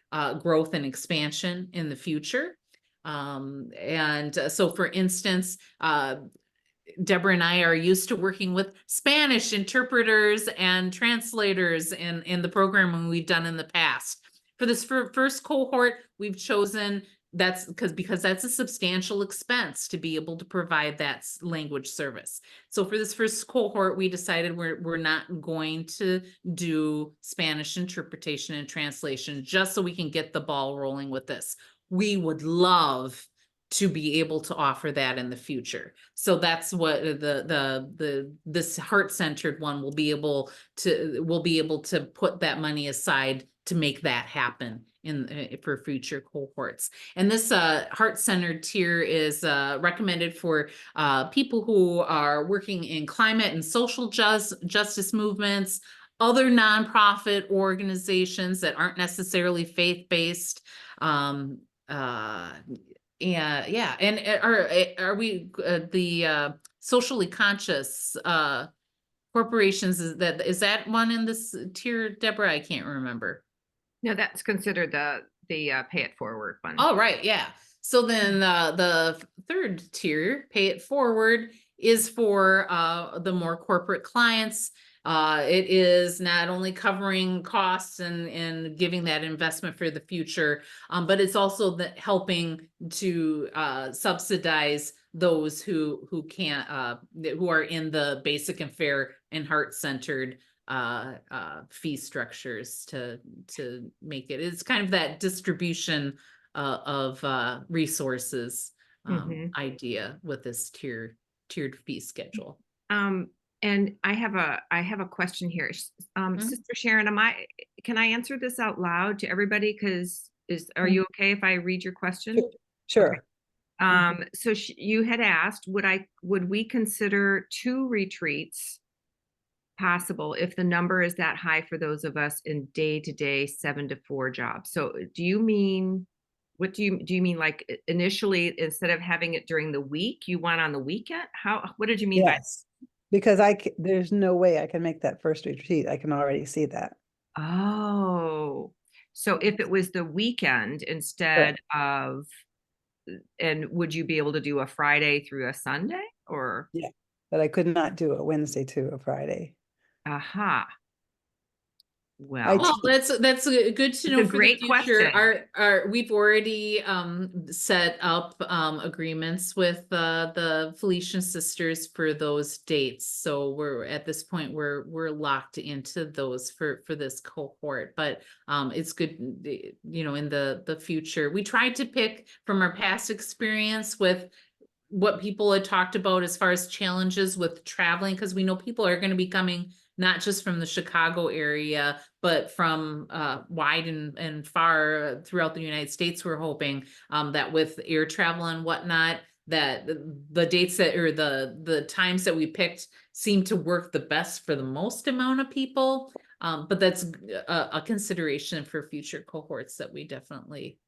Speaker 2: growth and expansion in the future. So for instance, Deborah and I are used to working with Spanish interpreters and translators in the programming we've done in the past. For this first cohort, we've chosen because that's a substantial expense to be able to provide that language service. So for this first cohort, we decided we're not going to do Spanish interpretation and translation, just so we can get the ball rolling with this. We would love to be able to offer that in the future. So that's what this heart-centered one will be able to put that money aside to make that happen for future cohorts. And this heart-centered tier is recommended for people who are working in climate and social justice movements, other nonprofit organizations that aren't necessarily faith-based. Yeah, and are we the socially conscious corporations? Is that one in this tier, Deborah? I can't remember.
Speaker 1: No, that's considered the pay it forward one.
Speaker 2: Oh, right, yeah. So then the third tier, pay it forward, is for the more corporate clients. It is not only covering costs and giving that investment for the future, but it's also helping to subsidize those who can't, who are in the basic and fair and heart-centered fee structures to make it. It's kind of that distribution of resources idea with this tiered fee schedule.
Speaker 1: And I have a question here. Sister Sharon, can I answer this out loud to everybody? Because are you okay if I read your question?
Speaker 6: Sure.
Speaker 1: So you had asked, would we consider 2 retreats possible if the number is that high for those of us in day-to-day 7 to 4 jobs? So do you mean, what do you mean, like initially, instead of having it during the week, you want on the weekend? What did you mean by?
Speaker 6: Yes, because there's no way I can make that first retreat. I can already see that.
Speaker 1: Oh, so if it was the weekend instead of, and would you be able to do a Friday through a Sunday, or?
Speaker 6: Yeah, but I could not do a Wednesday to a Friday.
Speaker 1: Aha. Well,
Speaker 2: Well, that's good to
Speaker 1: It's
Speaker 2: know
Speaker 1: a
Speaker 2: for the
Speaker 1: great
Speaker 2: future.
Speaker 1: question.
Speaker 2: We've already set up agreements with the Felician sisters for those dates. So we're at this point we're locked into those for this cohort. But it's good, you know, in the future. We tried to pick from our past experience with what people had talked about as far as challenges with traveling, because we know people are going to be coming not just from the Chicago area, but from wide and far throughout the United States. We're hoping that with air travel and whatnot, that the dates that or the times that we picked seem to work the best for the most amount of people. But that's a consideration for future cohorts that we definitely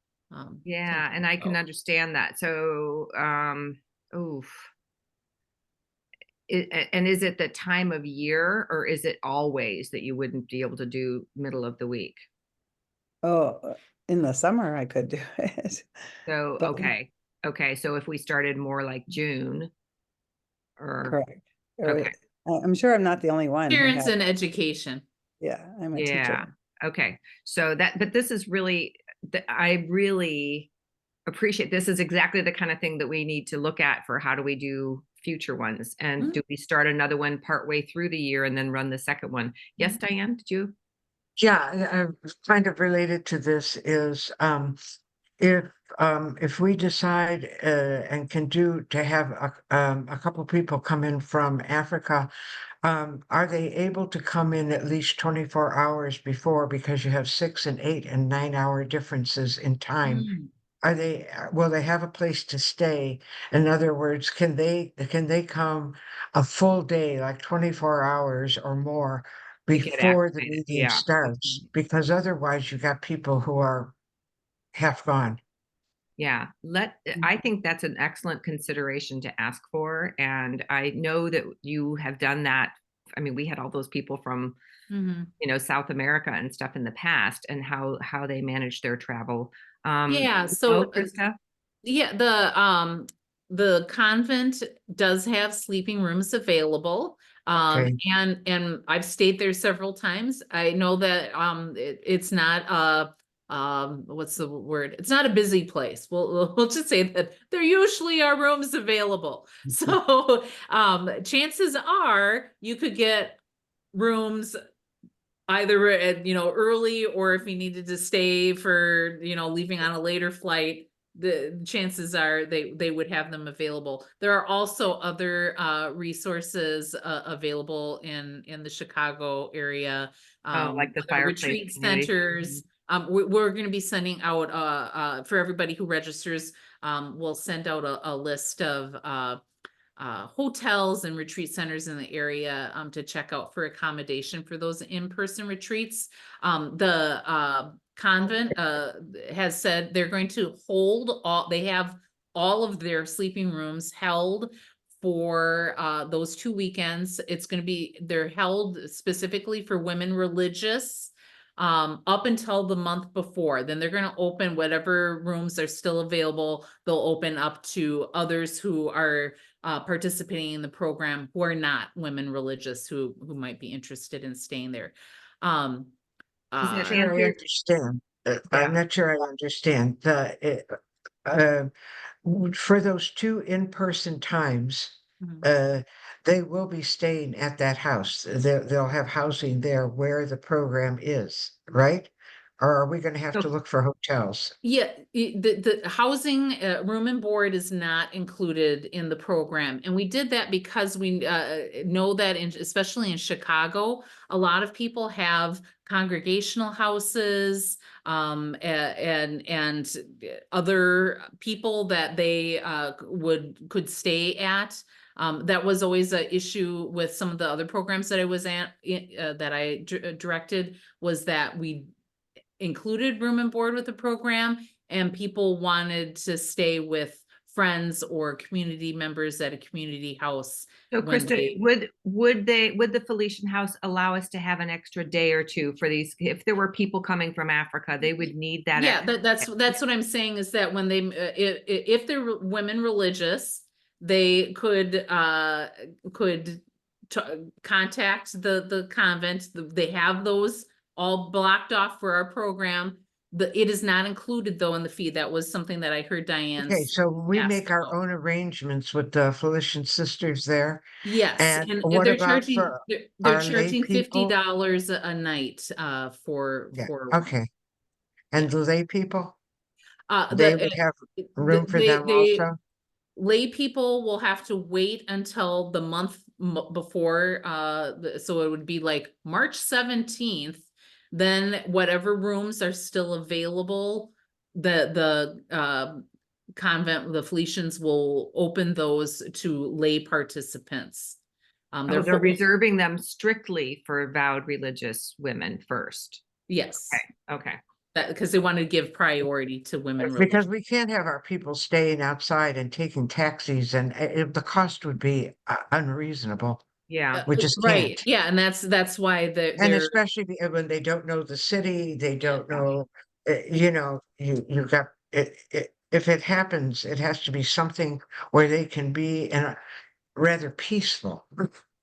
Speaker 1: Yeah,
Speaker 2: can
Speaker 1: and I
Speaker 2: think
Speaker 1: can
Speaker 2: about.
Speaker 1: understand that. So, oof. And is it the time of year, or is it always that you wouldn't be able to do middle of the week?
Speaker 6: Oh, in the summer I could do it.
Speaker 1: So,
Speaker 6: But
Speaker 1: okay. So if we started more like June, or
Speaker 6: correct.
Speaker 1: okay,
Speaker 6: I'm sure I'm not the only one who
Speaker 2: Parents
Speaker 6: has,
Speaker 2: and education.
Speaker 6: yeah, I'm a
Speaker 1: yeah,
Speaker 6: teacher.
Speaker 1: okay. So but this is really, I really appreciate, this is exactly the kind of thing that we need to look at for how do we do future ones, and do we start another one partway through the year and then run the second one? Yes, Diane, did you?
Speaker 4: Yeah, kind of related to this is if we decide and can do to have a couple people come in from Africa, are they able to come in at least 24 hours before, because you have 6 and 8 and 9 hour differences in time? Are they will they have a place to stay? In other words, can they come a full day, like 24 hours or more,
Speaker 1: To get
Speaker 4: before the
Speaker 1: acclimated,
Speaker 4: meeting
Speaker 1: yeah.
Speaker 4: starts? Because otherwise you got people who are half gone.
Speaker 1: Yeah, I think that's an excellent consideration to ask for. And I know that you have done that. I mean, we had all those people from,
Speaker 2: Mhm.
Speaker 1: South America and stuff in the past, and how they manage their travel.
Speaker 2: Yeah,
Speaker 1: Oh,
Speaker 2: so
Speaker 1: Krista?
Speaker 2: yeah, the convent does have sleeping rooms available.
Speaker 4: Okay.
Speaker 2: And I've stayed there several times. I know that it's not what's the word? It's not a busy place. We'll just say that there usually are rooms available. So chances are you could get rooms either at, early, or if you needed to stay for, leaving on a later flight, the chances are they would have them available. There are also other resources available in the Chicago area,
Speaker 1: Oh, like the
Speaker 2: other
Speaker 1: fireplace
Speaker 2: retreat
Speaker 1: community.
Speaker 2: centers. We're going to be sending out for everybody who registers, we'll send out a list of hotels and retreat centers in the area to check out for accommodation for those in-person retreats. The convent has said they're going to they have all of their sleeping rooms held for those 2 weekends. They're held specifically for women religious up until the month before. Then they're going to open whatever rooms are still available. They'll open up to others who are participating in the program who are not women religious, who might be interested in staying there.
Speaker 1: Does that
Speaker 4: Sure, I
Speaker 1: answer?
Speaker 4: understand.
Speaker 1: Yeah.
Speaker 4: I'm not sure I understand uh, for those 2 in-person times.
Speaker 2: Mhm.
Speaker 4: They will be staying at that house. They'll have housing there where the program is, right? Or are we going to have to
Speaker 1: So
Speaker 4: look for hotels?
Speaker 2: Yeah, the housing, room and board is not included in the program. And we did that because we know that especially in Chicago, a lot of people have congregational houses, and other people that they could stay at. That was always an issue with some of the other programs that I was at, that I directed, was that we included room and board with the program, and people wanted to stay with friends or community members at a community house when
Speaker 1: Krista,
Speaker 2: they.
Speaker 1: would the Felician House allow us to have an extra day or two for these? If there were people coming from Africa, they would need that.
Speaker 2: Yeah,
Speaker 1: extra
Speaker 2: that's what I'm saying, is that when they if they're women religious, they could contact the convent. They have those all blocked off for our program. It is not included though in the fee. That was something that I heard
Speaker 4: Okay,
Speaker 2: Diane's.
Speaker 4: so we
Speaker 2: asked
Speaker 4: make our
Speaker 2: about.
Speaker 4: own arrangements with the Felician Sisters there.
Speaker 2: Yes,
Speaker 4: And
Speaker 2: and
Speaker 4: what
Speaker 2: they're
Speaker 4: about
Speaker 2: charging,
Speaker 4: for
Speaker 2: they're
Speaker 4: our lay
Speaker 2: charging
Speaker 4: people?
Speaker 2: $50 a night, for,
Speaker 4: Yeah,
Speaker 2: for.
Speaker 4: okay. And the lay people, they would have room for them
Speaker 2: They
Speaker 4: also?
Speaker 2: lay people will have to wait until the month before, so it would be like March 17th. Then whatever rooms are still available, the convent, the Felicians will open those to lay participants.
Speaker 1: Oh,
Speaker 2: They're
Speaker 1: they're
Speaker 2: full-
Speaker 1: reserving them strictly for vowed religious women first.
Speaker 2: Yes,
Speaker 1: Okay.
Speaker 2: that because they want to give priority to women.
Speaker 4: Because we can't have our people staying outside and taking taxis, and the cost would be unreasonable.
Speaker 1: Yeah.
Speaker 4: We just
Speaker 2: Right,
Speaker 4: can't.
Speaker 2: yeah, and that's why
Speaker 4: And
Speaker 2: they're
Speaker 4: especially when they don't know the city, they don't know, you know, you got, if it happens, it has to be something where they can be rather peaceful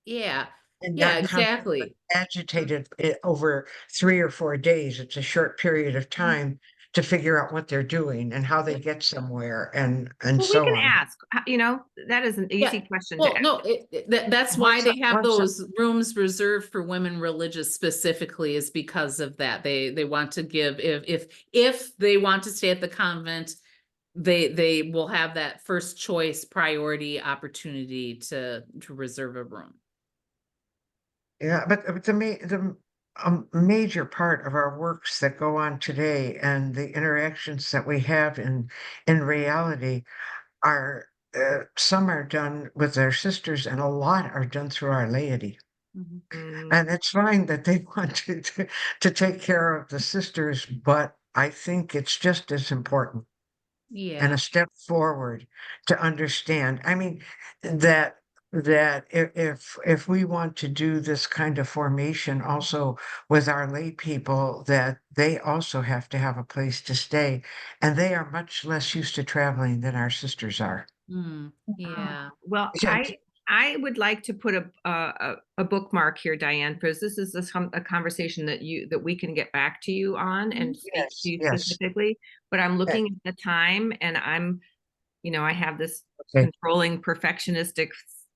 Speaker 2: yeah,
Speaker 4: and
Speaker 2: yeah,
Speaker 4: not constantly
Speaker 2: exactly.
Speaker 4: agitated over 3 or 4 days. It's a short period of time to figure out what they're doing and how they get somewhere and
Speaker 1: Well, we
Speaker 4: so
Speaker 1: can
Speaker 4: on.
Speaker 1: ask, that is an easy question to
Speaker 2: Well,
Speaker 1: ask.
Speaker 2: no, that's why
Speaker 4: Once
Speaker 2: they have
Speaker 4: once
Speaker 2: those rooms reserved for women religious specifically, is because of that. They want to give, if they want to stay at the convent, they will have that first choice priority opportunity to reserve a room.
Speaker 4: Yeah, but the major part of our works that go on today and the interactions that we have in reality are some are done with our sisters and a lot are done through our laity.
Speaker 1: Mm,
Speaker 4: And it's fine that they want to take care of the sisters, but I think it's just as important and
Speaker 2: Yeah.
Speaker 4: a step forward to understand. I mean, that if we want to do this kind of formation also with our lay people, that they also have to have a place to stay, and they are much less used to traveling than our sisters are.
Speaker 2: Yeah.
Speaker 1: Well,
Speaker 4: Yeah,
Speaker 1: I would like to put a bookmark here, Diane, because this is a conversation that we can get back to you on and speak to
Speaker 4: yes,
Speaker 1: you
Speaker 4: yes.
Speaker 1: specifically. But I'm
Speaker 4: Okay,
Speaker 1: looking at the time and I have this
Speaker 4: okay.
Speaker 1: controlling perfectionistic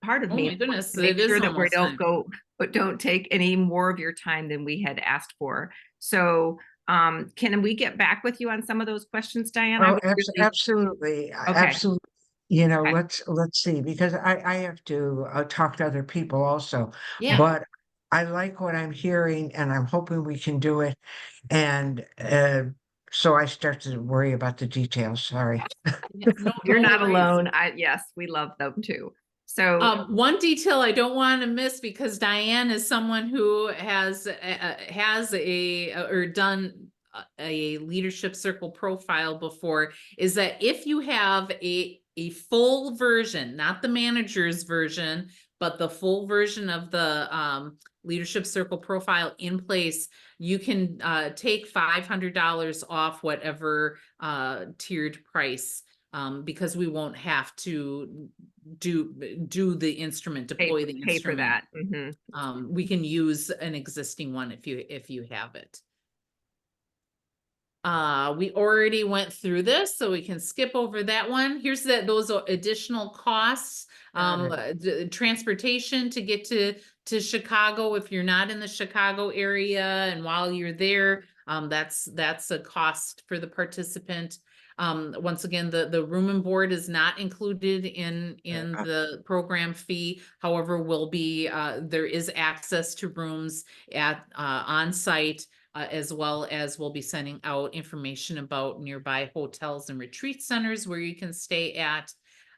Speaker 1: part of
Speaker 2: Oh
Speaker 1: me
Speaker 2: my goodness,
Speaker 1: to make
Speaker 2: it is
Speaker 1: sure that we
Speaker 2: almost time.
Speaker 1: don't take any more of your time than we had asked for. So can we get back with you on some of those questions, Diane? I
Speaker 4: Oh,
Speaker 1: would really,
Speaker 4: absolutely,
Speaker 1: okay.
Speaker 4: absolutely. You know,
Speaker 1: Okay.
Speaker 4: let's see, because I have to talk to other people also,
Speaker 2: Yeah.
Speaker 4: but I like what I'm hearing and I'm hoping we can do it. And so I start to worry about the details. Sorry.
Speaker 2: Yeah, no,
Speaker 1: You're
Speaker 2: no
Speaker 1: not
Speaker 2: worries.
Speaker 1: alone. Yes, we love them too. So
Speaker 2: One detail I don't want to miss, because Diane is someone who has or done a leadership circle profile before, is that if you have a full version, not the manager's version, but the full version of the leadership circle profile in place, you can take $500 off whatever tiered price, because we won't have to do the instrument, deploy the
Speaker 1: pay for
Speaker 2: instrument.
Speaker 1: that.
Speaker 2: We can use an existing one if you have it. We already went through this, so we can skip over that one. Here's those additional costs. Transportation to get to Chicago if you're not in the Chicago area, and while you're there, that's a cost for the participant. Once again, the room and board is not included in the program fee. However, there is access to rooms at on site. As well as we'll be sending out information about nearby hotels and retreat centers where you can stay at.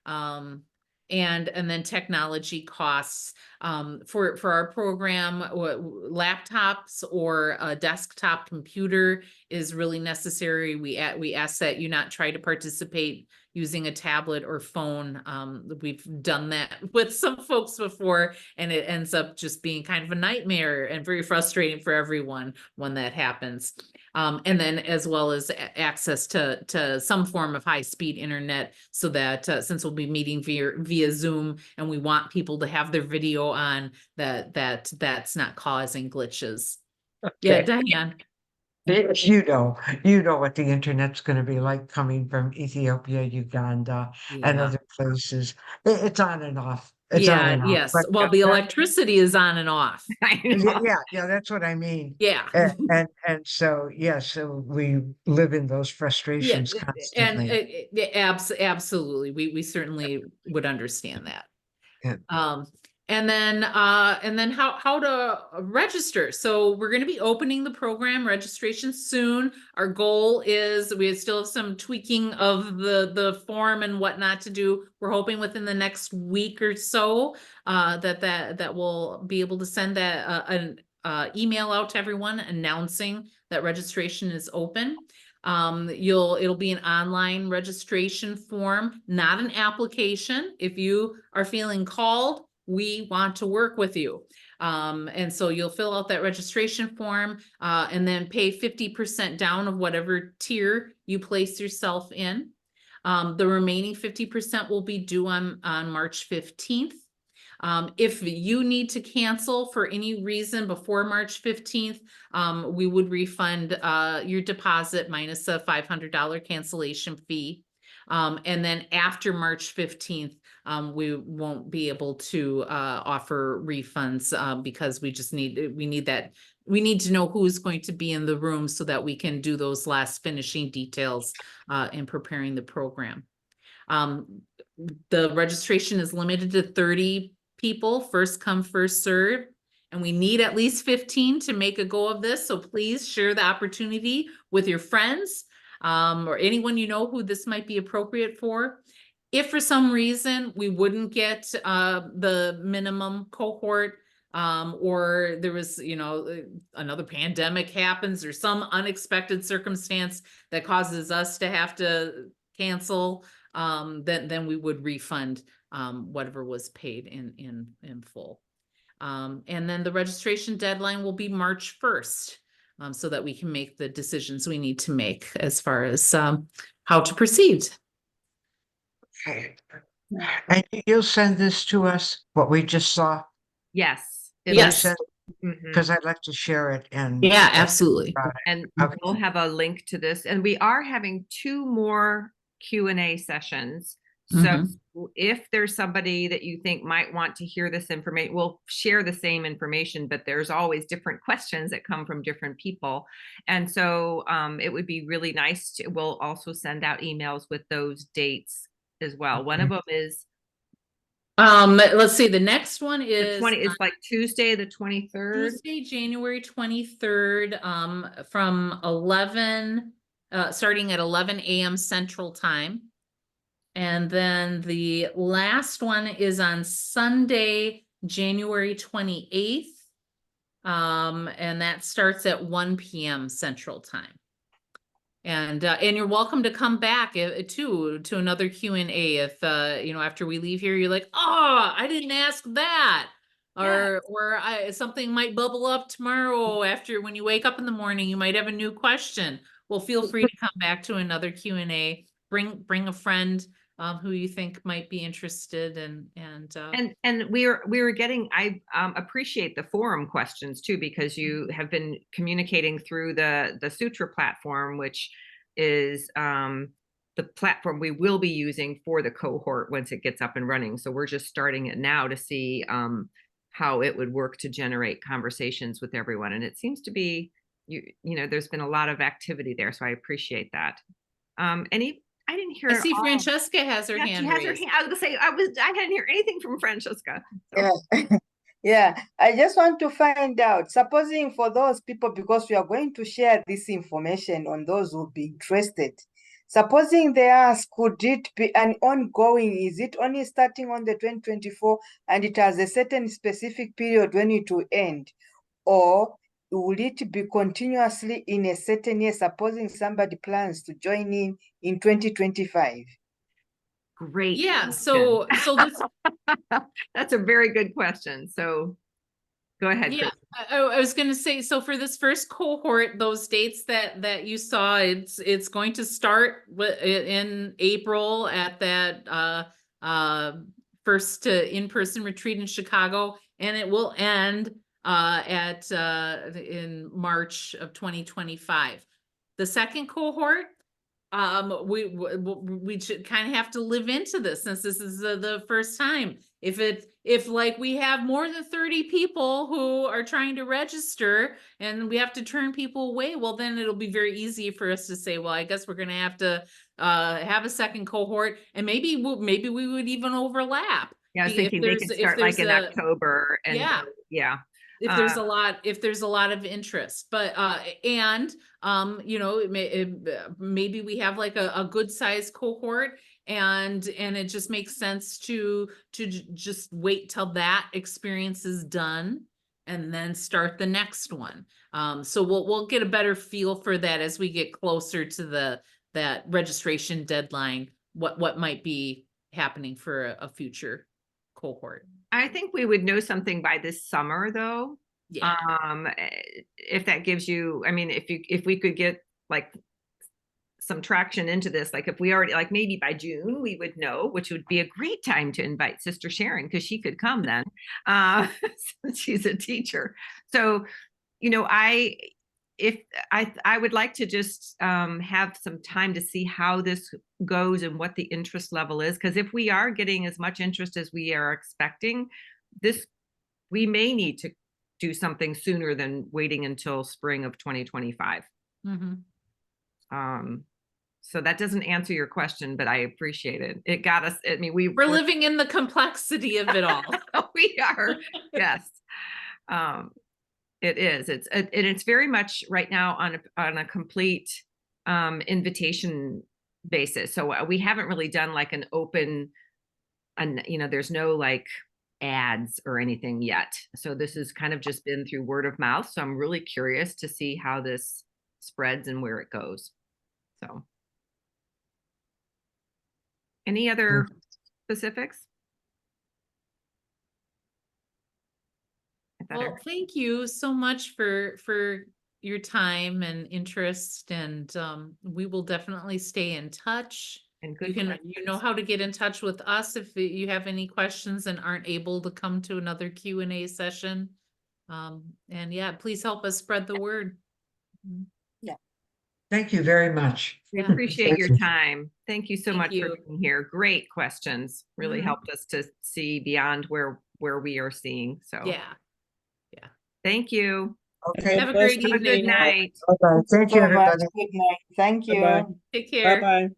Speaker 2: And then technology costs for our program. Laptops or a desktop computer is really necessary. We ask that you not try to participate using a tablet or phone. We've done that with some folks before, and it ends up just being kind of a nightmare and very frustrating for everyone when that happens. And then as well as access to some form of high-speed internet, so that since we'll be meeting via Zoom and we want people to have their video on, that's not causing glitches. Yeah,
Speaker 4: Okay.
Speaker 2: Diane.
Speaker 4: You know what the internet's going to be like coming from Ethiopia, Uganda, and
Speaker 2: Yeah.
Speaker 4: other places. It's on and off. It's on
Speaker 2: Yeah,
Speaker 4: and off.
Speaker 2: yes.
Speaker 4: But
Speaker 2: Well, the
Speaker 4: that,
Speaker 2: electricity is on and off.
Speaker 1: I
Speaker 4: yeah,
Speaker 1: know.
Speaker 4: yeah, that's what I mean.
Speaker 2: Yeah.
Speaker 4: And so yes, so we live in those
Speaker 2: Yeah,
Speaker 4: frustrations
Speaker 2: and
Speaker 4: constantly.
Speaker 2: absolutely, we certainly would understand that.
Speaker 4: Yeah.
Speaker 2: And then how to register. So we're going to be opening the program registration soon. Our goal is we still have some tweaking of the form and whatnot to do. We're hoping within the next week or so that we'll be able to send that an email out to everyone announcing that registration is open. It'll be an online registration form, not an application. If you are feeling called, we want to work with you. And so you'll fill out that registration form, and then pay 50% down of whatever tier you place yourself in. The remaining 50% will be due on March 15th. If you need to cancel for any reason before March 15th, we would refund your deposit minus a $500 cancellation fee. And then after March 15th, we won't be able to offer refunds because we need to know who's going to be in the room so that we can do those last finishing details in preparing the program. The registration is limited to 30 people, first come, first serve. And we need at least 15 to make a go of this. So please share the opportunity with your friends or anyone you know who this might be appropriate for. If for some reason we wouldn't get the minimum cohort, or there was, another pandemic happens or some unexpected circumstance that causes us to have to cancel, then we would refund whatever was paid in full. And then the registration deadline will be March 1st, so that we can make the decisions we need to make as far as how to proceed.
Speaker 4: Okay. And you'll send this to us, what we just saw?
Speaker 1: Yes.
Speaker 2: Yes.
Speaker 1: Mhm.
Speaker 4: Because I'd like to share it and.
Speaker 2: Yeah, absolutely.
Speaker 1: And
Speaker 4: Okay.
Speaker 1: we'll have a link to this, and we are having 2 more Q&A sessions. So
Speaker 2: Mhm.
Speaker 1: if there's somebody that you think might want to hear this information, we'll share the same information, but there's always different questions that come from different people. And so it would be really nice we'll also send out emails with those dates as well. One of them is
Speaker 2: Let's see, the next one
Speaker 1: the
Speaker 2: is
Speaker 1: 20, it's like Tuesday, the 23rd.
Speaker 2: Tuesday, January 23rd, from 11, starting at 11 a.m. Central Time. And then the last one is on Sunday, January 28th. And that starts at 1 p.m. Central Time. And you're welcome to come back to another Q&A if after we leave here you're like, oh, I didn't ask that, or something might bubble up tomorrow after when you wake up in the morning, you might have a new question. Well, feel free to come back to another Q&A. Bring a friend who you think might be interested,
Speaker 1: And we were getting, I appreciate the forum questions too, because you have been communicating through the Sutra platform, which is the platform we will be using for the cohort once it gets up and running. So we're just starting it now to see how it would work to generate conversations with everyone. And it seems to be, there's been a lot of activity there. So I appreciate that. I didn't hear.
Speaker 2: I see Francesca has her hand
Speaker 1: she has
Speaker 2: raised.
Speaker 1: her hand. I was gonna say I didn't hear anything from Francesca. So.
Speaker 3: Yeah. Yeah, I just want to find out, supposing for those people, because we are going to share this information on those who will be interested, supposing they ask, could it be an ongoing, is it only starting on the 2024 and it has a certain specific period when it will end? Or will it be continuously in a certain year, supposing somebody plans to join in 2025?
Speaker 1: Great.
Speaker 2: Yeah,
Speaker 1: question.
Speaker 2: so this
Speaker 1: That's a very good question. So go ahead.
Speaker 2: Yeah,
Speaker 1: Krista.
Speaker 2: I was going to say, so for this first cohort, those dates that you saw, it's going to start in April at that first in-person retreat in Chicago, and it will end in March of 2025. The second cohort, we should kind of have to live into this, since this is the first time. If like we have more than 30 people who are trying to register and we have to turn people away, well, then it'll be very easy for us to say, well, I guess we're going to have to have a second cohort, and maybe we would even overlap.
Speaker 1: Yeah, I was
Speaker 2: If
Speaker 1: thinking they
Speaker 2: there's-
Speaker 1: could
Speaker 2: if
Speaker 1: start like
Speaker 2: there's
Speaker 1: in
Speaker 2: a-
Speaker 1: October and
Speaker 2: Yeah.
Speaker 1: yeah.
Speaker 2: if there's a lot of interest, but you know, maybe we have like a good sized cohort, and it just makes sense to just wait till that experience is done and then start the next one. So we'll get a better feel for that as we get closer to that registration deadline, what might be happening for a future cohort.
Speaker 1: I think we would know something by this summer, though.
Speaker 2: Yeah.
Speaker 1: If that gives you, I mean, if we could get like some traction into this, like if we already, like maybe by June, we would know, which would be a great time to invite Sister Sharon, because she could come then. Since she's a teacher. So, you know, I would like to just have some time to see how this goes and what the interest level is, because if we are getting as much interest as we are expecting, we may need to do something sooner than waiting until spring of 2025.
Speaker 2: Mm-hmm.
Speaker 1: So that doesn't answer your question, but I appreciate it. It got us. I mean,
Speaker 2: We're living in the complexity of it all.
Speaker 1: We are. Yes. It is. It's very much right now on a complete invitation basis. So we haven't really done like an open, and you know, there's no like ads or anything yet. So this has kind of just been through word of mouth. So I'm really curious to see how this spreads and where it goes. So any other specifics?
Speaker 2: Well, thank you so much for your time and interest, and we will definitely stay in touch.
Speaker 1: And good
Speaker 2: You know how to get in touch with us if you have any questions and aren't able to come to another Q&A session. And yeah, please help us spread the word.
Speaker 4: Thank you very much.
Speaker 1: We appreciate your time. Thank you so much
Speaker 2: you.
Speaker 1: for being here. Great questions. Really helped us to see beyond where we are seeing. So
Speaker 2: Yeah.
Speaker 1: thank you.
Speaker 4: Okay.
Speaker 2: Have a great
Speaker 1: Have a good
Speaker 2: evening.
Speaker 1: night.
Speaker 4: Bye-bye. Thank you,
Speaker 3: So much.
Speaker 4: everybody.
Speaker 3: Good night. Thank you.
Speaker 5: Bye-bye.
Speaker 2: Take care.
Speaker 5: Bye-bye.